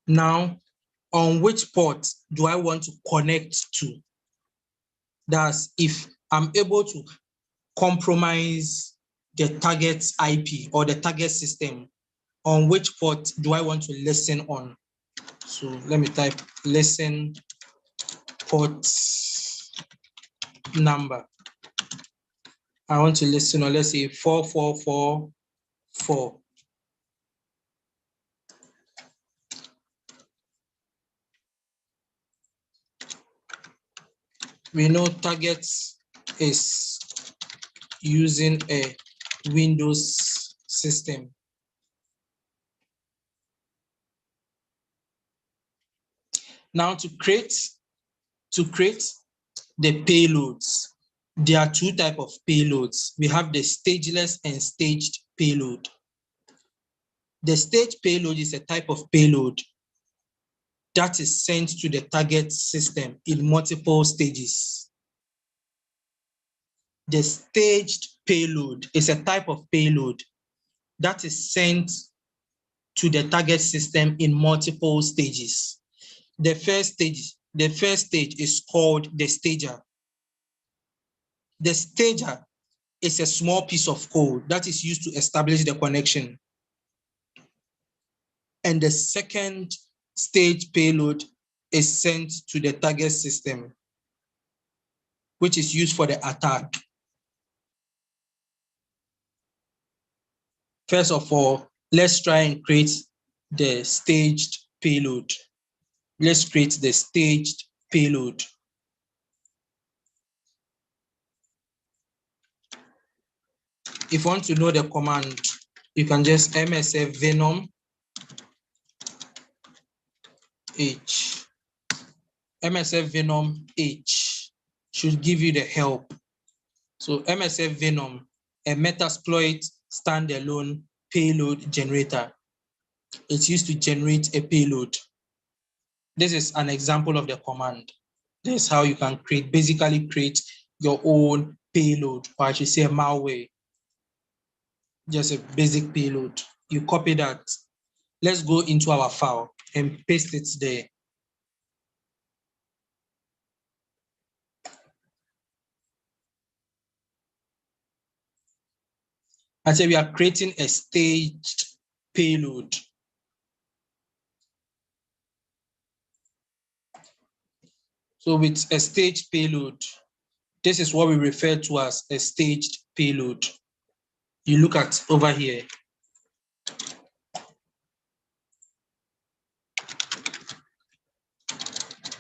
Now, on which port do I want to connect to? That's if I'm able to compromise the target IP or the target system, on which port do I want to listen on? So let me type listen port number. I want to listen on, let's say 4444. We know target is using a Windows system. Now to create the payloads, there are two types of payloads. We have the stageless and staged payload. The staged payload is a type of payload that is sent to the target system in multiple stages. The staged payload is a type of payload that is sent to the target system in multiple stages. The first stage is called the stager. The stager is a small piece of code that is used to establish the connection. And the second stage payload is sent to the target system, which is used for the attack. First of all, let's try and create the staged payload. Let's create the staged payload. If you want to know the command, you can just msf venom h. msf venom h should give you the help. So msf venom, a Metasploit standalone payload generator. It's used to generate a payload. This is an example of the command. This is how you can basically create your own payload, or I should say a malware. Just a basic payload. You copy that. Let's go into our file and paste it there. I say we are creating a staged payload. So with a staged payload, this is what we refer to as a staged payload. You look at over here.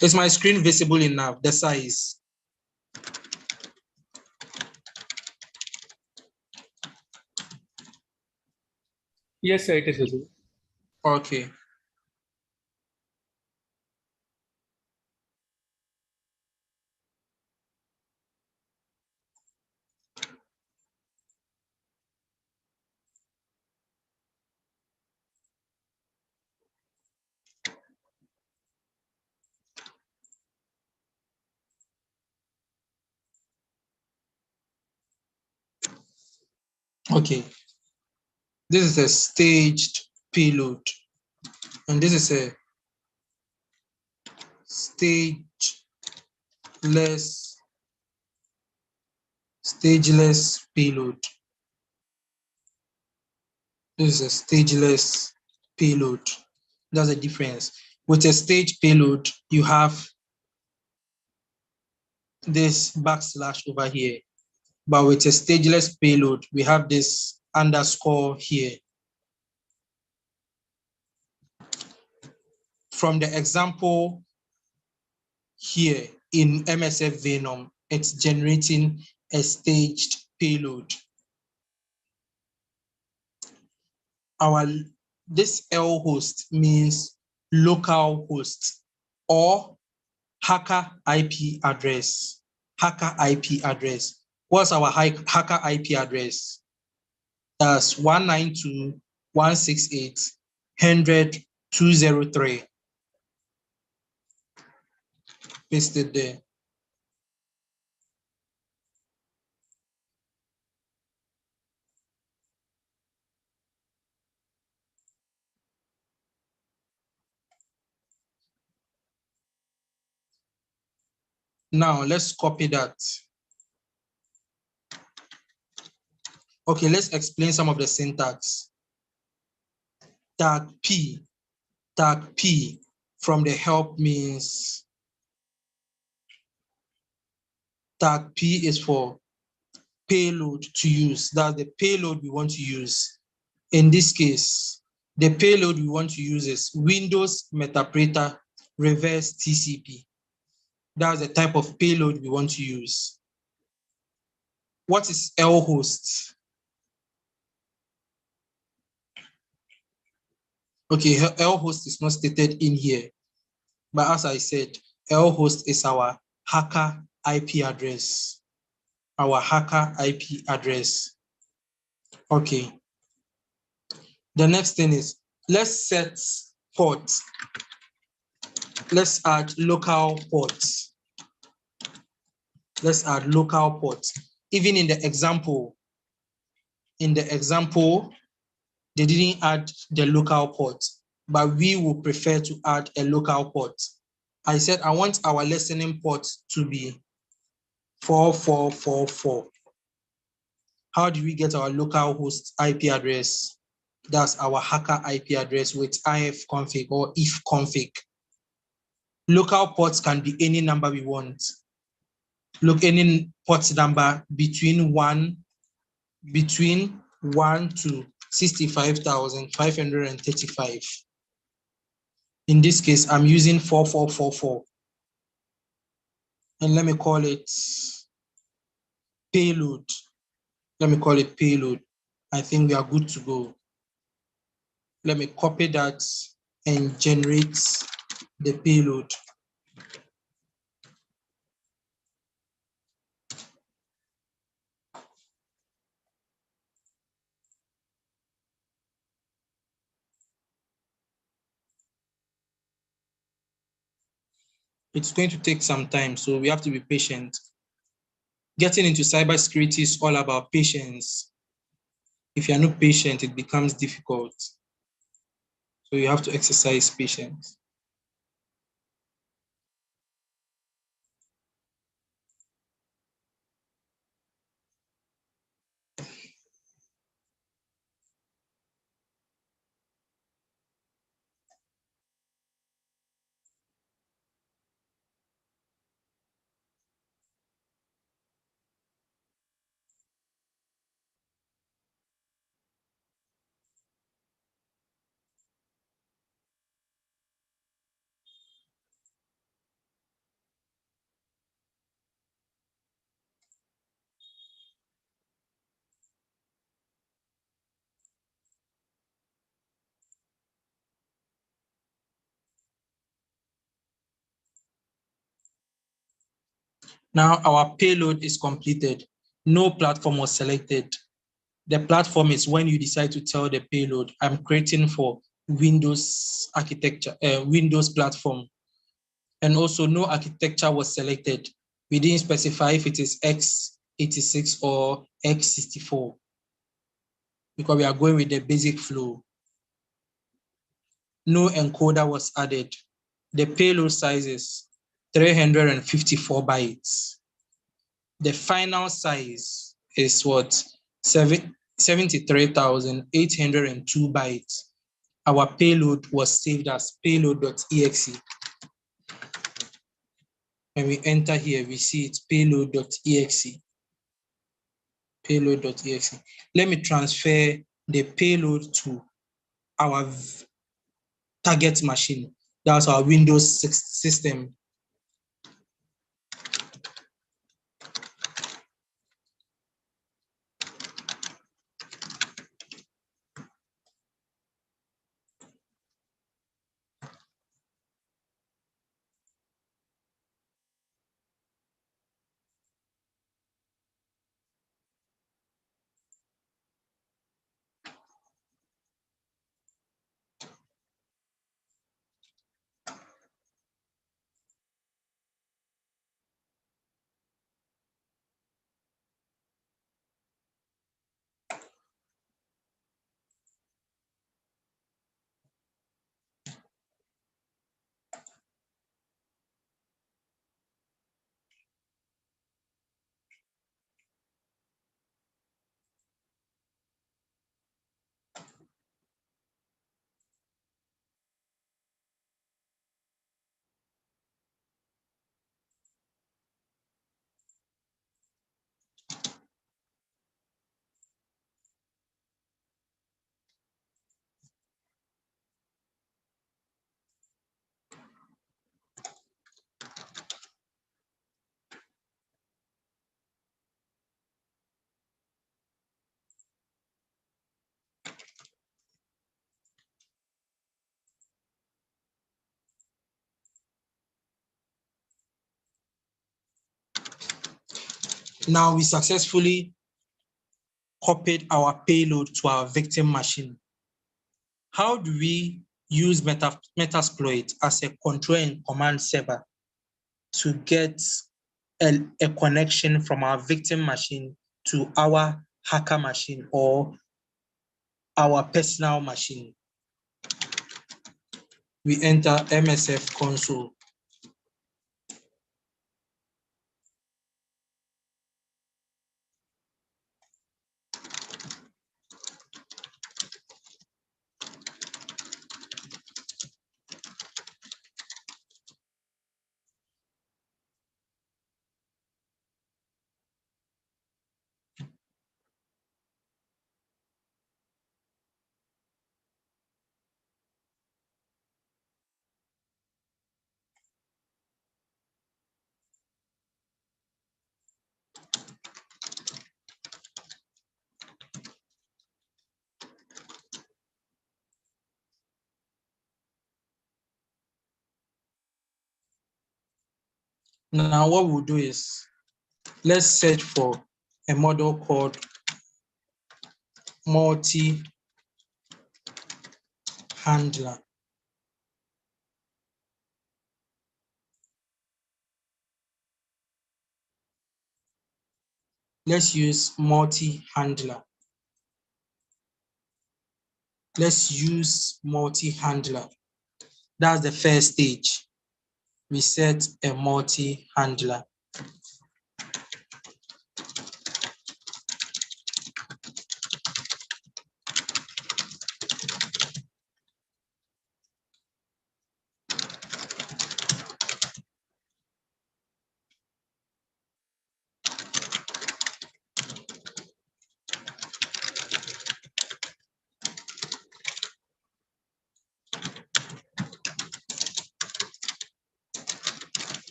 Is my screen visible enough, the size? Yes, sir, it is visible. Okay. Okay. This is a staged payload. And this is a stageless payload. This is a stageless payload. That's the difference. With a stage payload, you have this backslash over here. But with a stageless payload, we have this underscore here. From the example here in MSF Venom, it's generating a staged payload. This L host means local host or hacker IP address. Hacker IP address. What's our hacker IP address? That's 192.168.100.203. Paste it there. Now let's copy that. Okay, let's explain some of the syntax. Tag P from the help means tag P is for payload to use. That's the payload we want to use. In this case, the payload we want to use is Windows Metasploit reverse TCP. That's the type of payload we want to use. What is L host? Okay, L host is not stated in here. But as I said, L host is our hacker IP address. Our hacker IP address. Okay. The next thing is, let's set port. let's add local ports. Let's add local ports. Even in the example, they didn't add the local port, but we would prefer to add a local port. I said I want our listening port to be 4444. How do we get our local host IP address? That's our hacker IP address with ifconfig or ifconfig. Local ports can be any number we want. Look, any port number between 1 to 65,535. In this case, I'm using 4444. And let me call it payload. I think we are good to go. Let me copy that and generate the payload. It's going to take some time, so we have to be patient. Getting into cybersecurity is all about patience. If you're not patient, it becomes difficult. So you have to exercise patience. Now our payload is completed. No platform was selected. The platform is when you decide to tell the payload, I'm creating for Windows architecture, Windows platform. And also no architecture was selected. We didn't specify if it is x86 or x64 because we are going with the basic flow. No encoder was added. The payload size is 354 bytes. The final size is what? 73,802 bytes. Our payload was saved as payload.exe. When we enter here, we see it's payload.exe. Payload.exe. Let me transfer the payload to our target machine. That's our Windows system. Now we successfully copied our payload to our victim machine. How do we use Metasploit as a control and command server to get a connection from our victim machine to our hacker machine or our personal machine. We enter MSF console. Now what we'll do is, let's search for a model called multi-handler. Let's use multi-handler. Let's use multi-handler. That's the first stage. We set a multi-handler.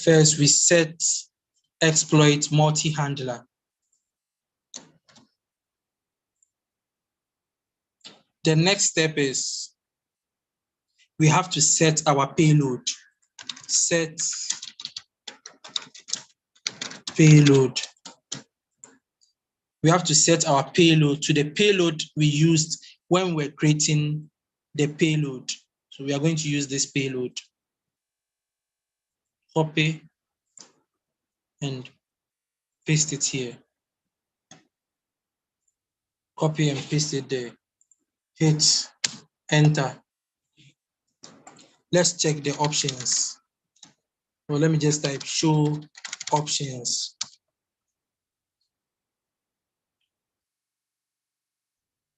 First, we set exploit multi-handler. The next step is we have to set our payload. Set payload. We have to set our payload to the payload we used when we're creating the payload. So we are going to use this payload. Copy and paste it here. Copy and paste it there. Hit enter. Let's check the options. So let me just type show options.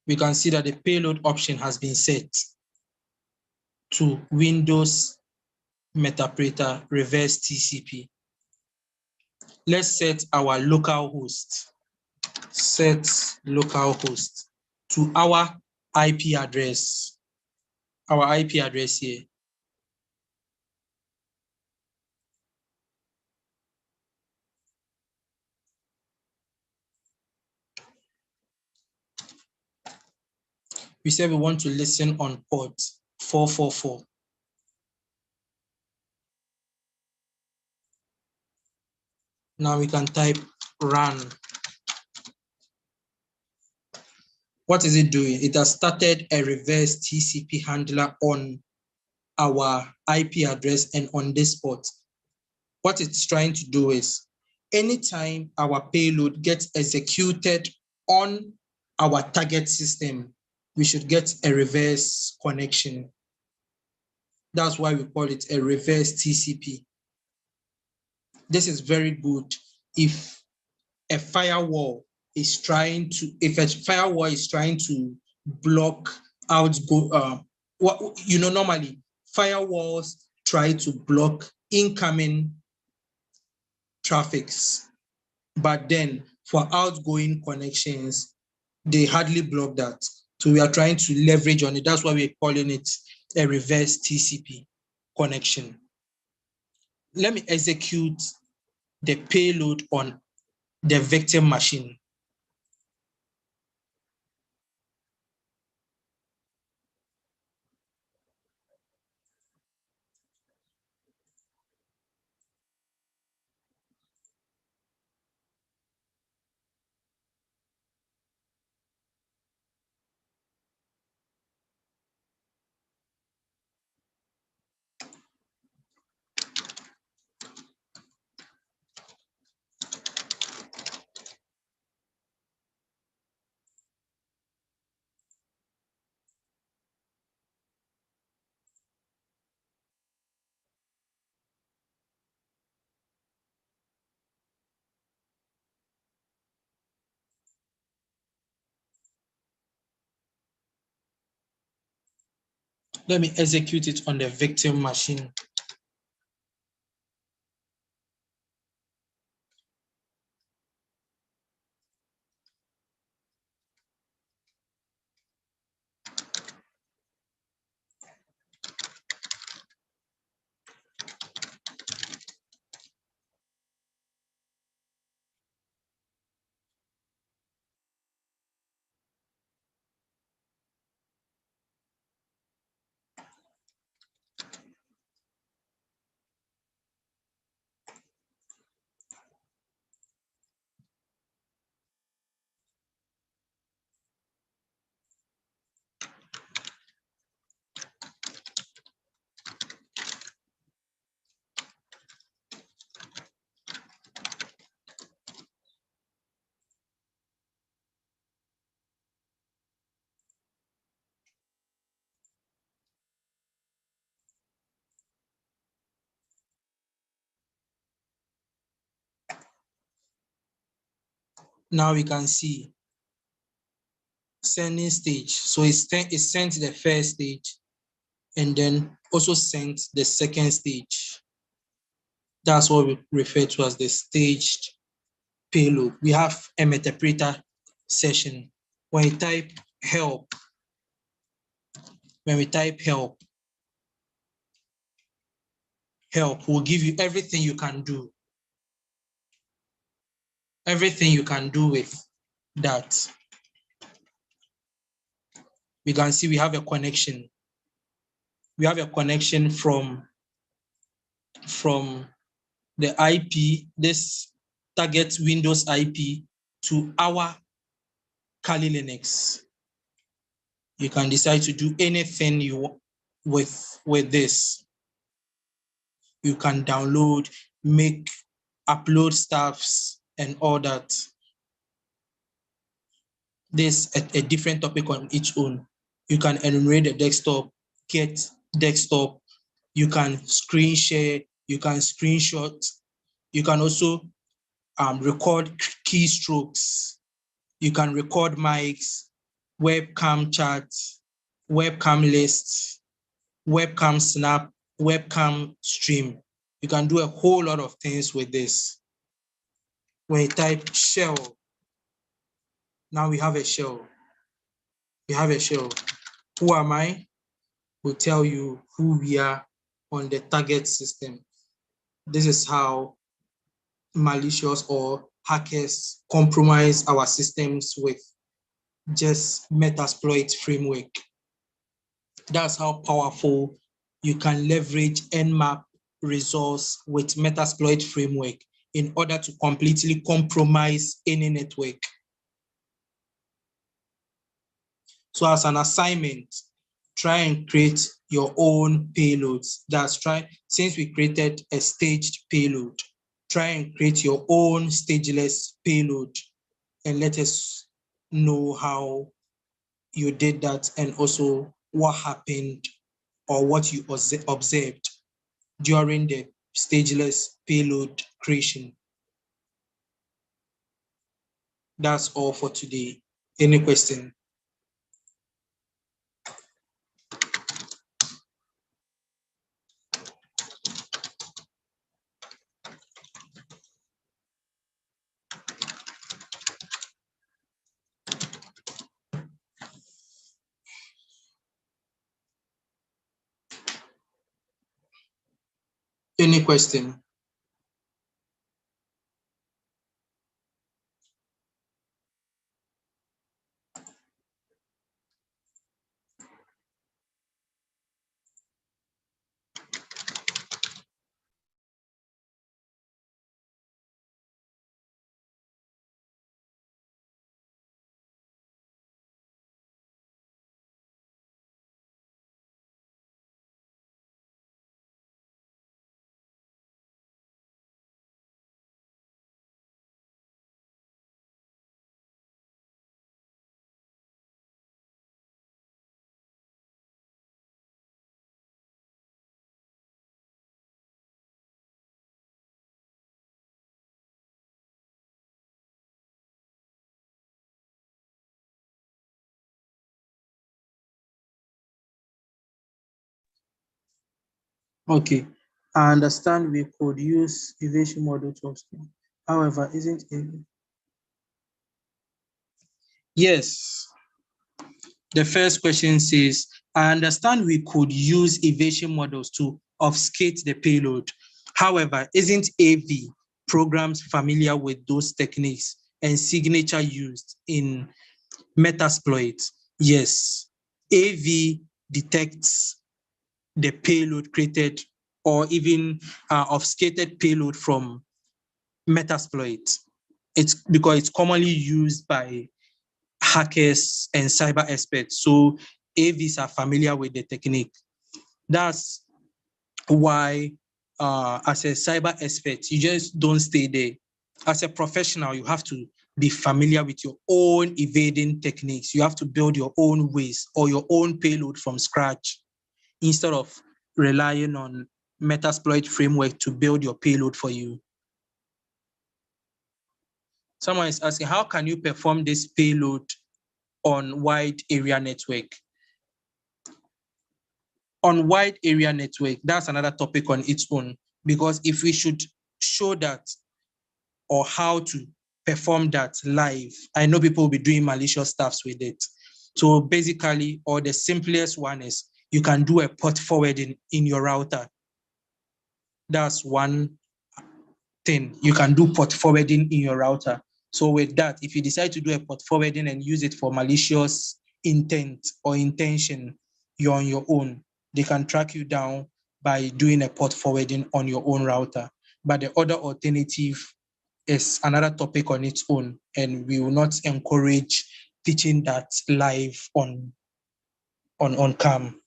We can see that the payload option has been set to Windows Metasploit reverse TCP. Let's set our local host. Set local host to our IP address. Our IP address here. We said we want to listen on port 444. Now we can type run. What is it doing? It has started a reverse TCP handler on our IP address and on this port. What it's trying to do is, anytime our payload gets executed on our target system, we should get a reverse connection. That's why we call it a reverse TCP. This is very good if a firewall is trying to block normally firewalls try to block incoming traffics, but then for outgoing connections, they hardly block that. So we are trying to leverage on it. That's why we're calling it a reverse TCP connection. Let me execute the payload on the victim machine. Let me execute it on the victim machine. Now we can see sending stage. So it sent the first stage and then also sent the second stage. That's what we refer to as the staged payload. We have a interpreter session. When you type help, help will give you everything you can do. Everything you can do with that. We can see we have a connection. We have a connection from the IP, this target Windows IP to our Kali Linux. You can decide to do anything you want with this. You can download, upload stuffs and all that. There's a different topic on each own. You can enumerate the desktop, get desktop, you can screen share, you can screenshot, you can also record keystrokes, you can record mics, webcam chat, webcam list, webcam snap, webcam stream. You can do a whole lot of things with this. When you type shell, now we have a shell. We have a shell. Who am I? Will tell you who we are on the target system. This is how malicious or hackers compromise our systems with just Metasploit framework. That's how powerful you can leverage Nmap resource with Metasploit framework in order to completely compromise any network. So as an assignment, try and create your own payloads. Since we created a staged payload, try and create your own stageless payload and let us know how you did that and also what happened or what you observed during the stageless payload creation. That's all for today. Any question? Any question? Okay. I understand we could use evasion model to obscure. However, isn't it? Yes. The first question says, I understand we could use evasion models to obfuscate the payload. However, isn't AV programs familiar with those techniques and signature used in Metasploit? Yes. AV detects the payload created or even obfuscated payload from Metasploit. It's because it's commonly used by hackers and cyber experts. So AVs are familiar with the technique. That's why, as a cyber expert, you just don't stay there. As a professional, you have to be familiar with your own evading techniques. You have to build your own ways or your own payload from scratch instead of relying on Metasploit framework to build your payload for you. Someone is asking, how can you perform this payload on wide area network? On wide area network, that's another topic on its own, because if we should show that or how to perform that live, I know people will be doing malicious stuffs with it. So basically, or the simplest one is you can do a port forwarding in your router. That's one thing. You can do port forwarding in your router. So with that, if you decide to do a port forwarding and use it for malicious intent or intention, you're on your own. They can track you down by doing a port forwarding on your own router. But the other alternative is another topic on its own, and we will not encourage teaching that live on cam.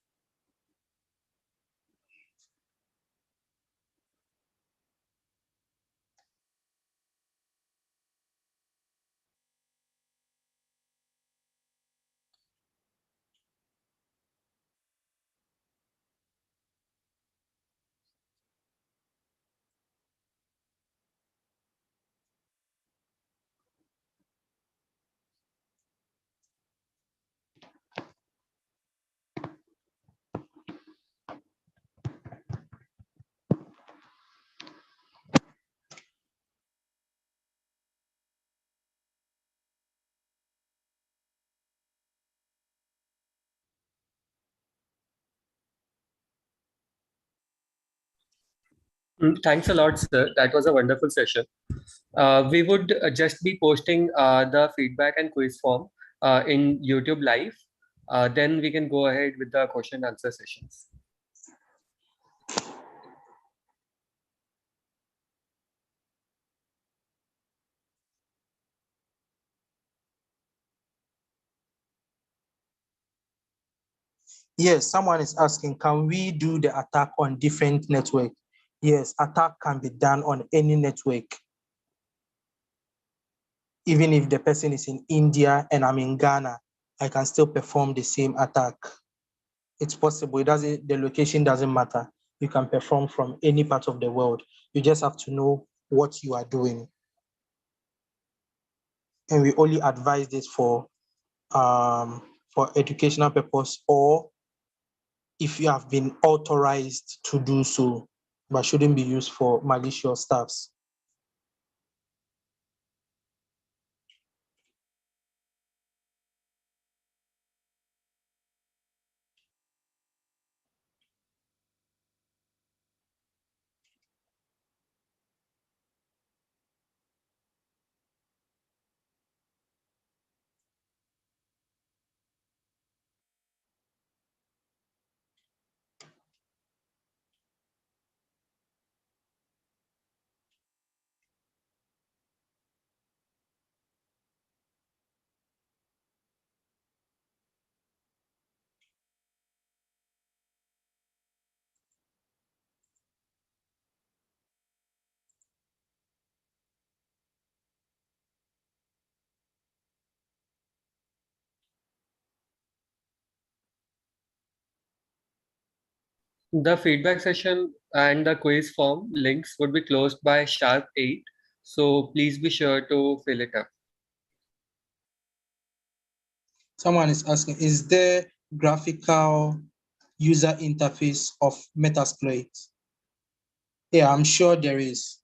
Thanks a lot, sir. That was a wonderful session. We would just be posting the feedback and quiz form in YouTube Live. Then we can go ahead with the question and answer sessions. Yes, someone is asking, can we do the attack on different network? Yes, attack can be done on any network. Even if the person is in India and I'm in Ghana, I can still perform the same attack. It's possible. The location doesn't matter. You can perform from any part of the world. You just have to know what you are doing. And we only advise this for educational purpose, or if you have been authorized to do so, but shouldn't be used for malicious stuffs. The feedback session and the quiz form links would be closed by sharp 8. So please be sure to fill it up. Someone is asking, is there graphical user interface of Metasploit? Yeah, I'm sure there is.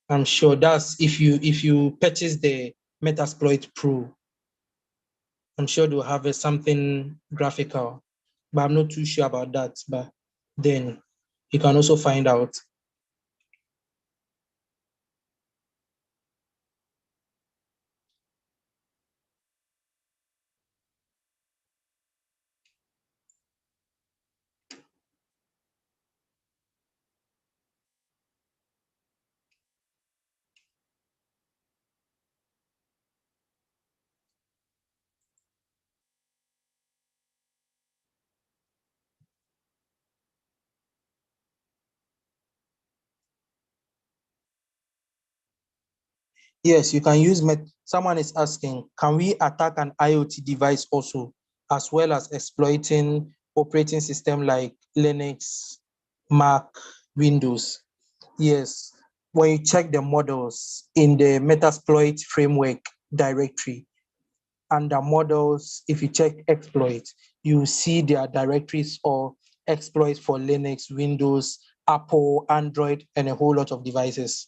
I'm sure that's if you purchase the Metasploit Pro, I'm sure they'll have something graphical, but I'm not too sure about that. But then you can also find out. Yes, you can use someone is asking, can we attack an IoT device also, as well as exploiting operating system like Linux, Mac, Windows? Yes. When you check the models in the Metasploit framework directory, under models, if you check exploit, you see their directories or exploits for Linux, Windows, Apple, Android, and a whole lot of devices.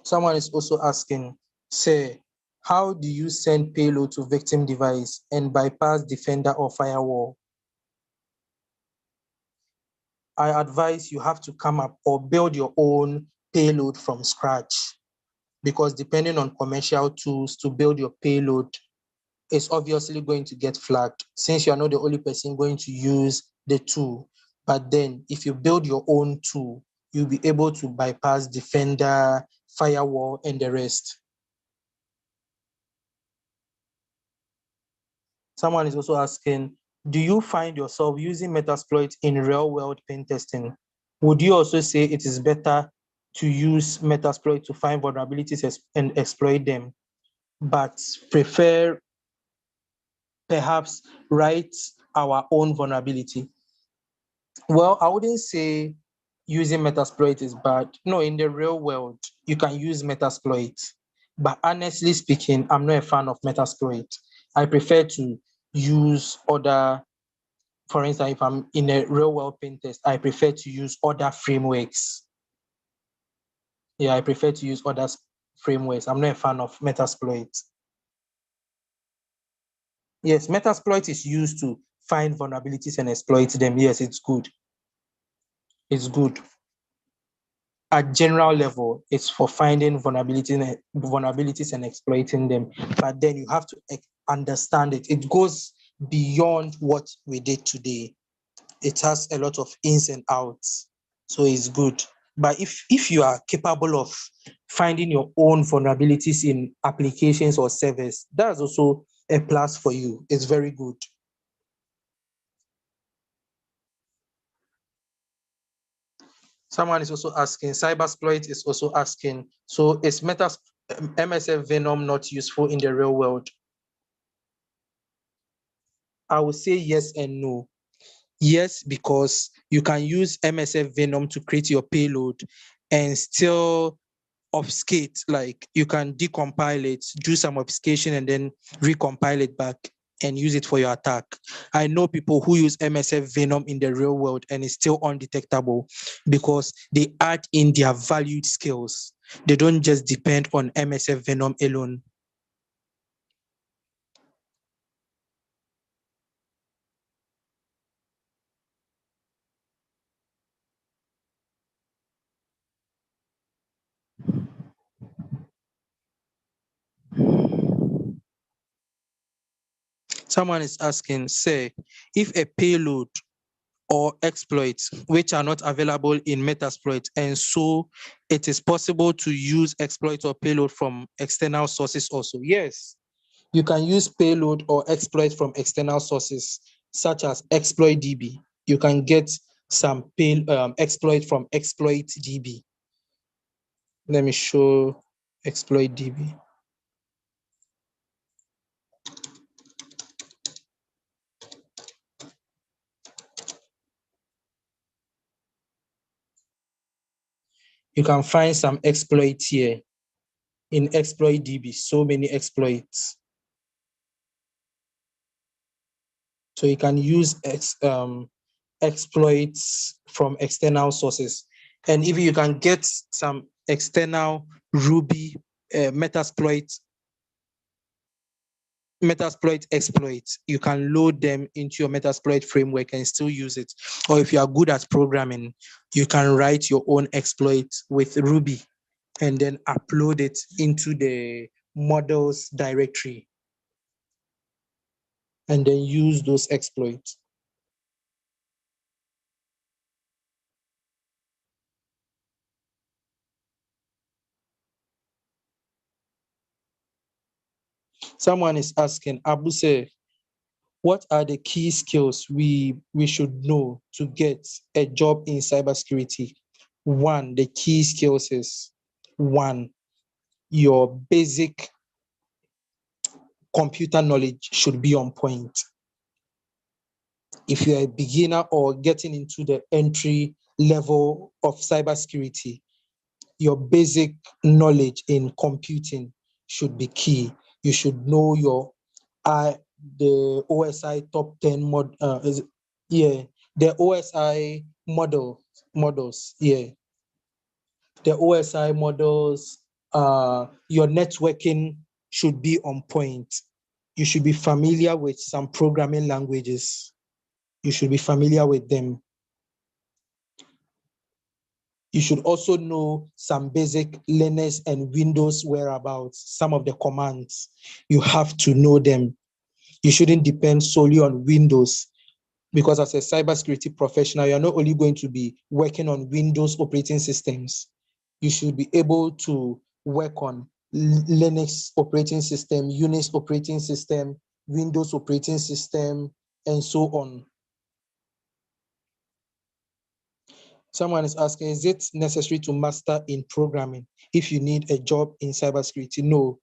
Someone is also asking, say, how do you send payload to victim device and bypass defender or firewall? I advise you have to come up or build your own payload from scratch, because depending on commercial tools to build your payload, it's obviously going to get flagged since you are not the only person going to use the tool. But then if you build your own tool, you'll be able to bypass defender, firewall, and the rest. Someone is also asking, do you find yourself using Metasploit in real-world pen testing? Would you also say it is better to use Metasploit to find vulnerabilities and exploit them, but prefer perhaps write our own vulnerability? Well, I wouldn't say using Metasploit is bad. No, in the real world, you can use Metasploit. But honestly speaking, I'm not a fan of Metasploit. I prefer to use other, for instance, if I'm in a real world pen test, I prefer to use other frameworks. Yeah, I prefer to use other frameworks. I'm not a fan of Metasploit. Yes, Metasploit is used to find vulnerabilities and exploit them. Yes, it's good. It's good. At general level, it's for finding vulnerabilities and exploiting them. But then you have to understand it. It goes beyond what we did today. It has a lot of ins and outs. So it's good. But if you are capable of finding your own vulnerabilities in applications or servers, that's also a plus for you. It's very good. Someone is also asking, Cybersploit is also asking, so is MSF Venom not useful in the real world? I would say yes and no. Yes, because you can use MSF Venom to create your payload and still obfuscate, like you can decompile it, do some obfuscation, and then recompile it back and use it for your attack. I know people who use MSF Venom in the real world and it's still undetectable because they add in their valued skills. They don't just depend on MSF Venom alone. Someone is asking, say, if a payload or exploits which are not available in Metasploit, and so it is possible to use exploit or payload from external sources also. Yes, you can use payload or exploit from external sources such as ExploitDB. You can get some exploit from ExploitDB. Let me show ExploitDB. You can find some exploits here in exploit DB, so many exploits. So you can use exploits from external sources. And if you can get some external Ruby Metasploit exploits, you can load them into your Metasploit framework and still use it. Or if you are good at programming, you can write your own exploit with Ruby and then upload it into the models directory and then use those exploits. Someone is asking, Abuse, what are the key skills we should know to get a job in cybersecurity? One, the key skills is one, your basic computer knowledge should be on point. If you're a beginner or getting into the entry level of cybersecurity, your basic knowledge in computing should be key. You should know the OSI top 10 the OSI models, the OSI models, your networking should be on point. You should be familiar with some programming languages. You should be familiar with them. You should also know some basic Linux and Windows whereabouts, some of the commands. You have to know them. You shouldn't depend solely on Windows, because as a cybersecurity professional, you're not only going to be working on Windows operating systems. You should be able to work on Linux operating system, Unix operating system, Windows operating system, and so on. Someone is asking, is it necessary to master in programming if you need a job in cybersecurity? No,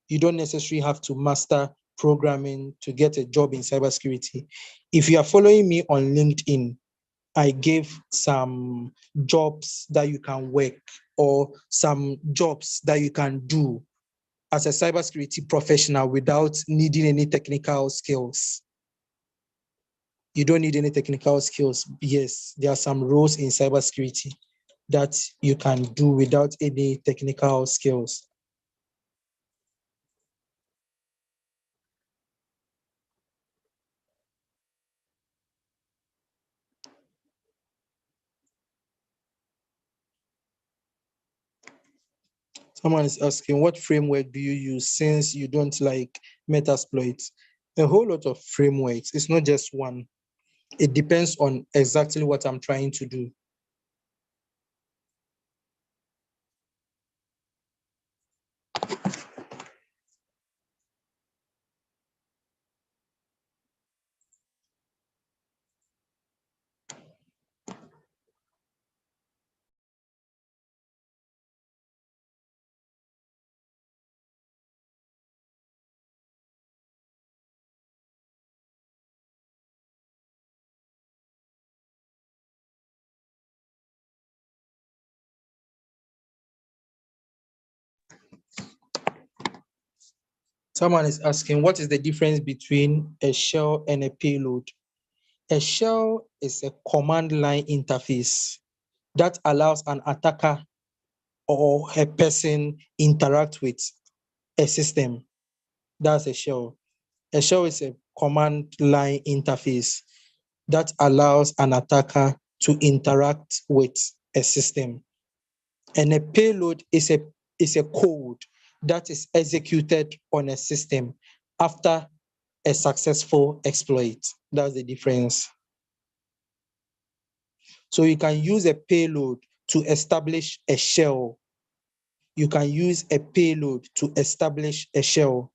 you don't necessarily have to master programming to get a job in cybersecurity. If you are following me on LinkedIn, I gave some jobs that you can work or some jobs that you can do as a cybersecurity professional without needing any technical skills. You don't need any technical skills. Yes, there are some roles in cybersecurity that you can do without any technical skills. Someone is asking, what framework do you use since you don't like Metasploit? A whole lot of frameworks. It's not just one. It depends on exactly what I'm trying to do. Someone is asking, what is the difference between a shell and a payload? A shell is a command line interface that allows an attacker or a person interact with a system. That's a shell. A shell is a command line interface that allows an attacker to interact with a system. And a payload is a code that is executed on a system after a successful exploit. That's the difference. So you can use a payload to establish a shell. You can use a payload to establish a shell.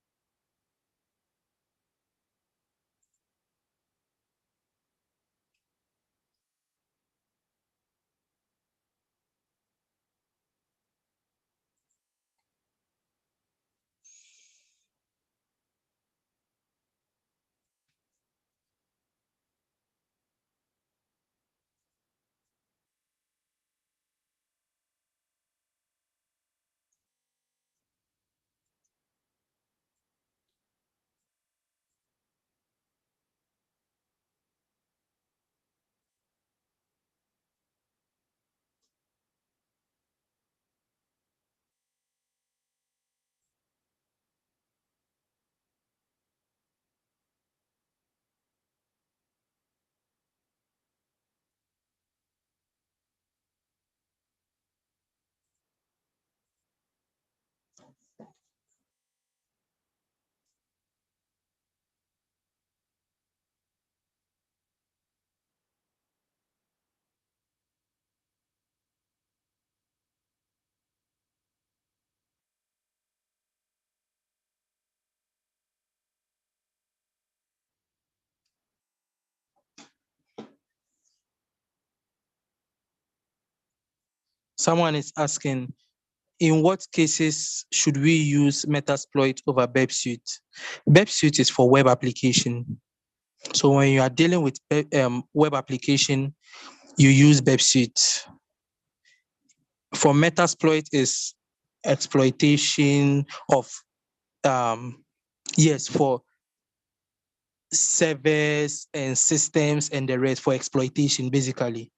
Someone is asking, in what cases should we use Metasploit over BebSuite? BebSuite is for web application. So when you are dealing with web application, you use BebSuite. For Metasploit is exploitation of for servers and systems and the rest, for exploitation basically.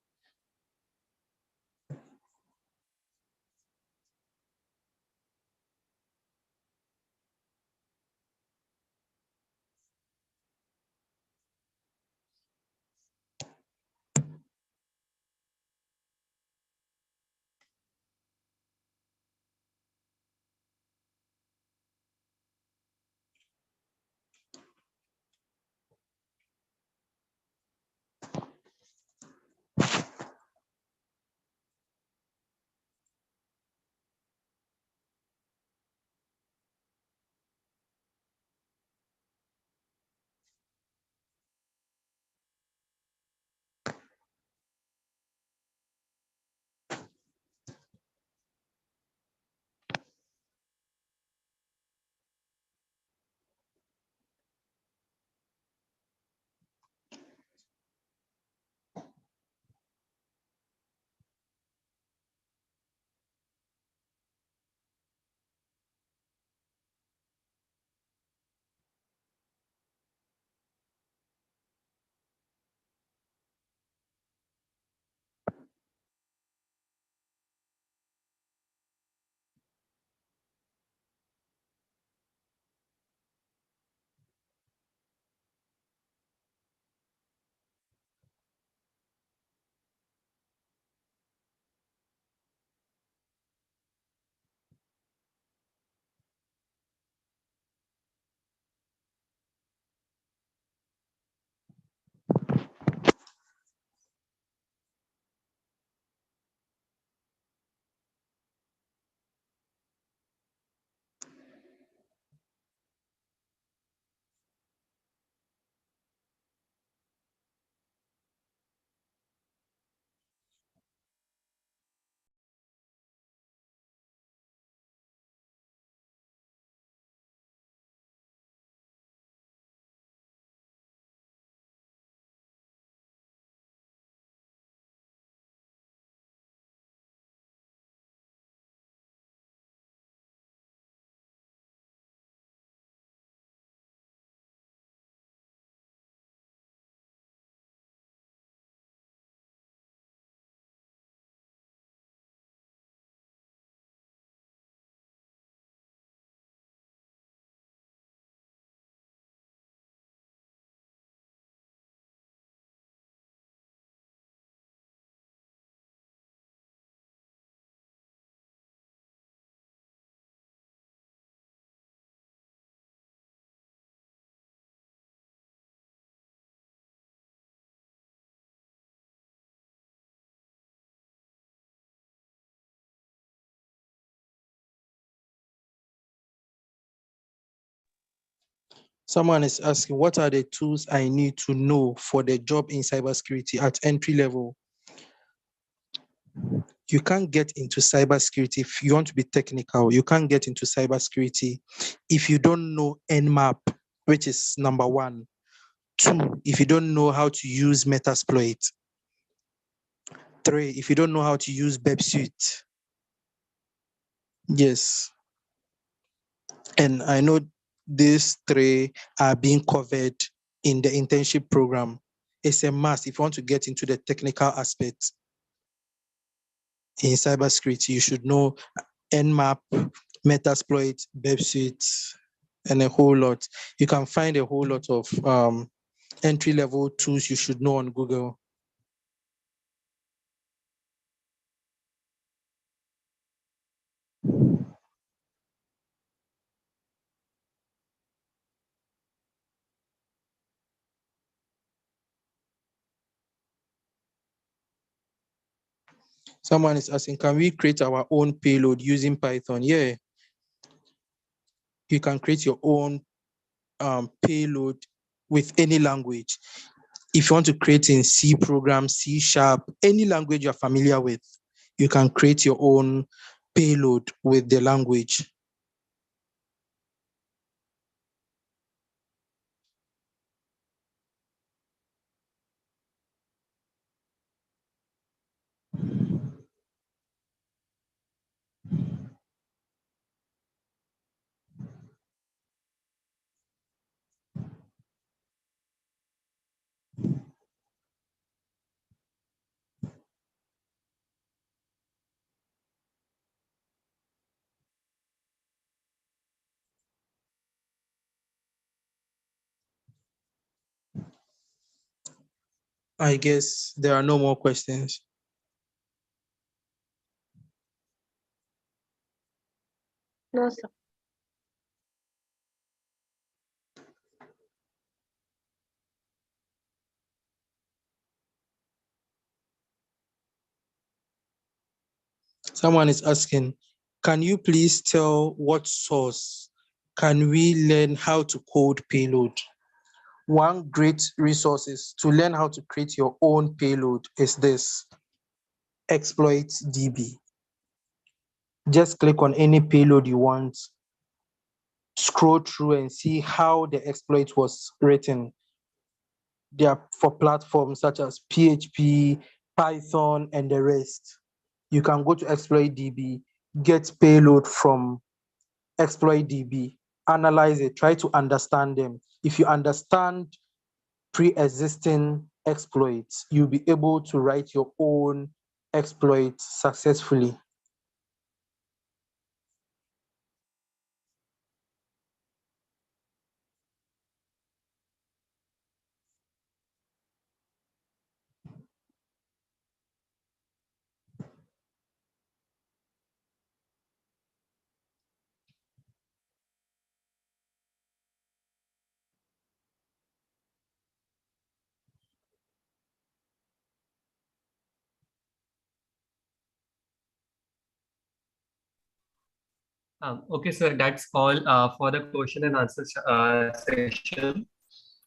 Someone is asking, what are the tools I need to know for the job in cybersecurity at entry level? You can't get into cybersecurity if you want to be technical. You can't get into cybersecurity if you don't know Nmap, which is number one. Two, if you don't know how to use Metasploit. Three, if you don't know how to use BebSuite. Yes. And I know these three are being covered in the internship program. It's a must if you want to get into the technical aspects in cybersecurity. You should know Nmap, Metasploit, BebSuite, and a whole lot. You can find a whole lot of entry-level tools you should know on Google. Someone is asking, can we create our own payload using Python? Yeah, you can create your own payload with any language. If you want to create in C program, C#, any language you're familiar with, you can create your own payload with the language. I guess there are no more questions. No, sir. Someone is asking, can you please tell what source can we learn how to code payload? One great resource to learn how to create your own payload is this, Exploit.db. Just click on any payload you want, scroll through and see how the exploit was written. They are for platforms such as PHP, Python, and the rest. You can go to Exploit.db, get payload from Exploit.db, analyze it, try to understand them. If you understand pre-existing exploits, you'll be able to write your own exploit successfully. Okay, sir, that's all for the question and answer session.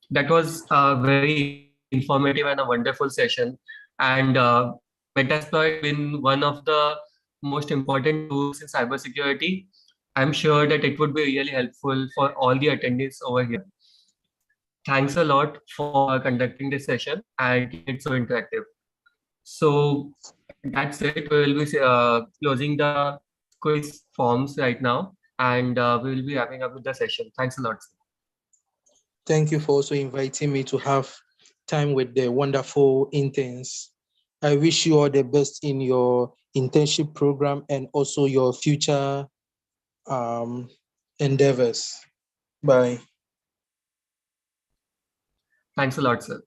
That was very informative and a wonderful session. And Metasploit been one of the most important tools in cybersecurity. I'm sure that it would be really helpful for all the attendees over here. Thanks a lot for conducting this session and keeping it so interactive. So that's it. We will be closing the quiz forms right now, and we will be wrapping up with the session. Thanks a lot, sir. Thank you for also inviting me to have time with the wonderful interns. I wish you all the best in your internship program and also your future endeavors. Bye. Thanks a lot, sir.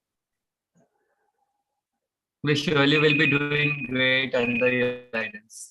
We surely will be doing great under your guidance.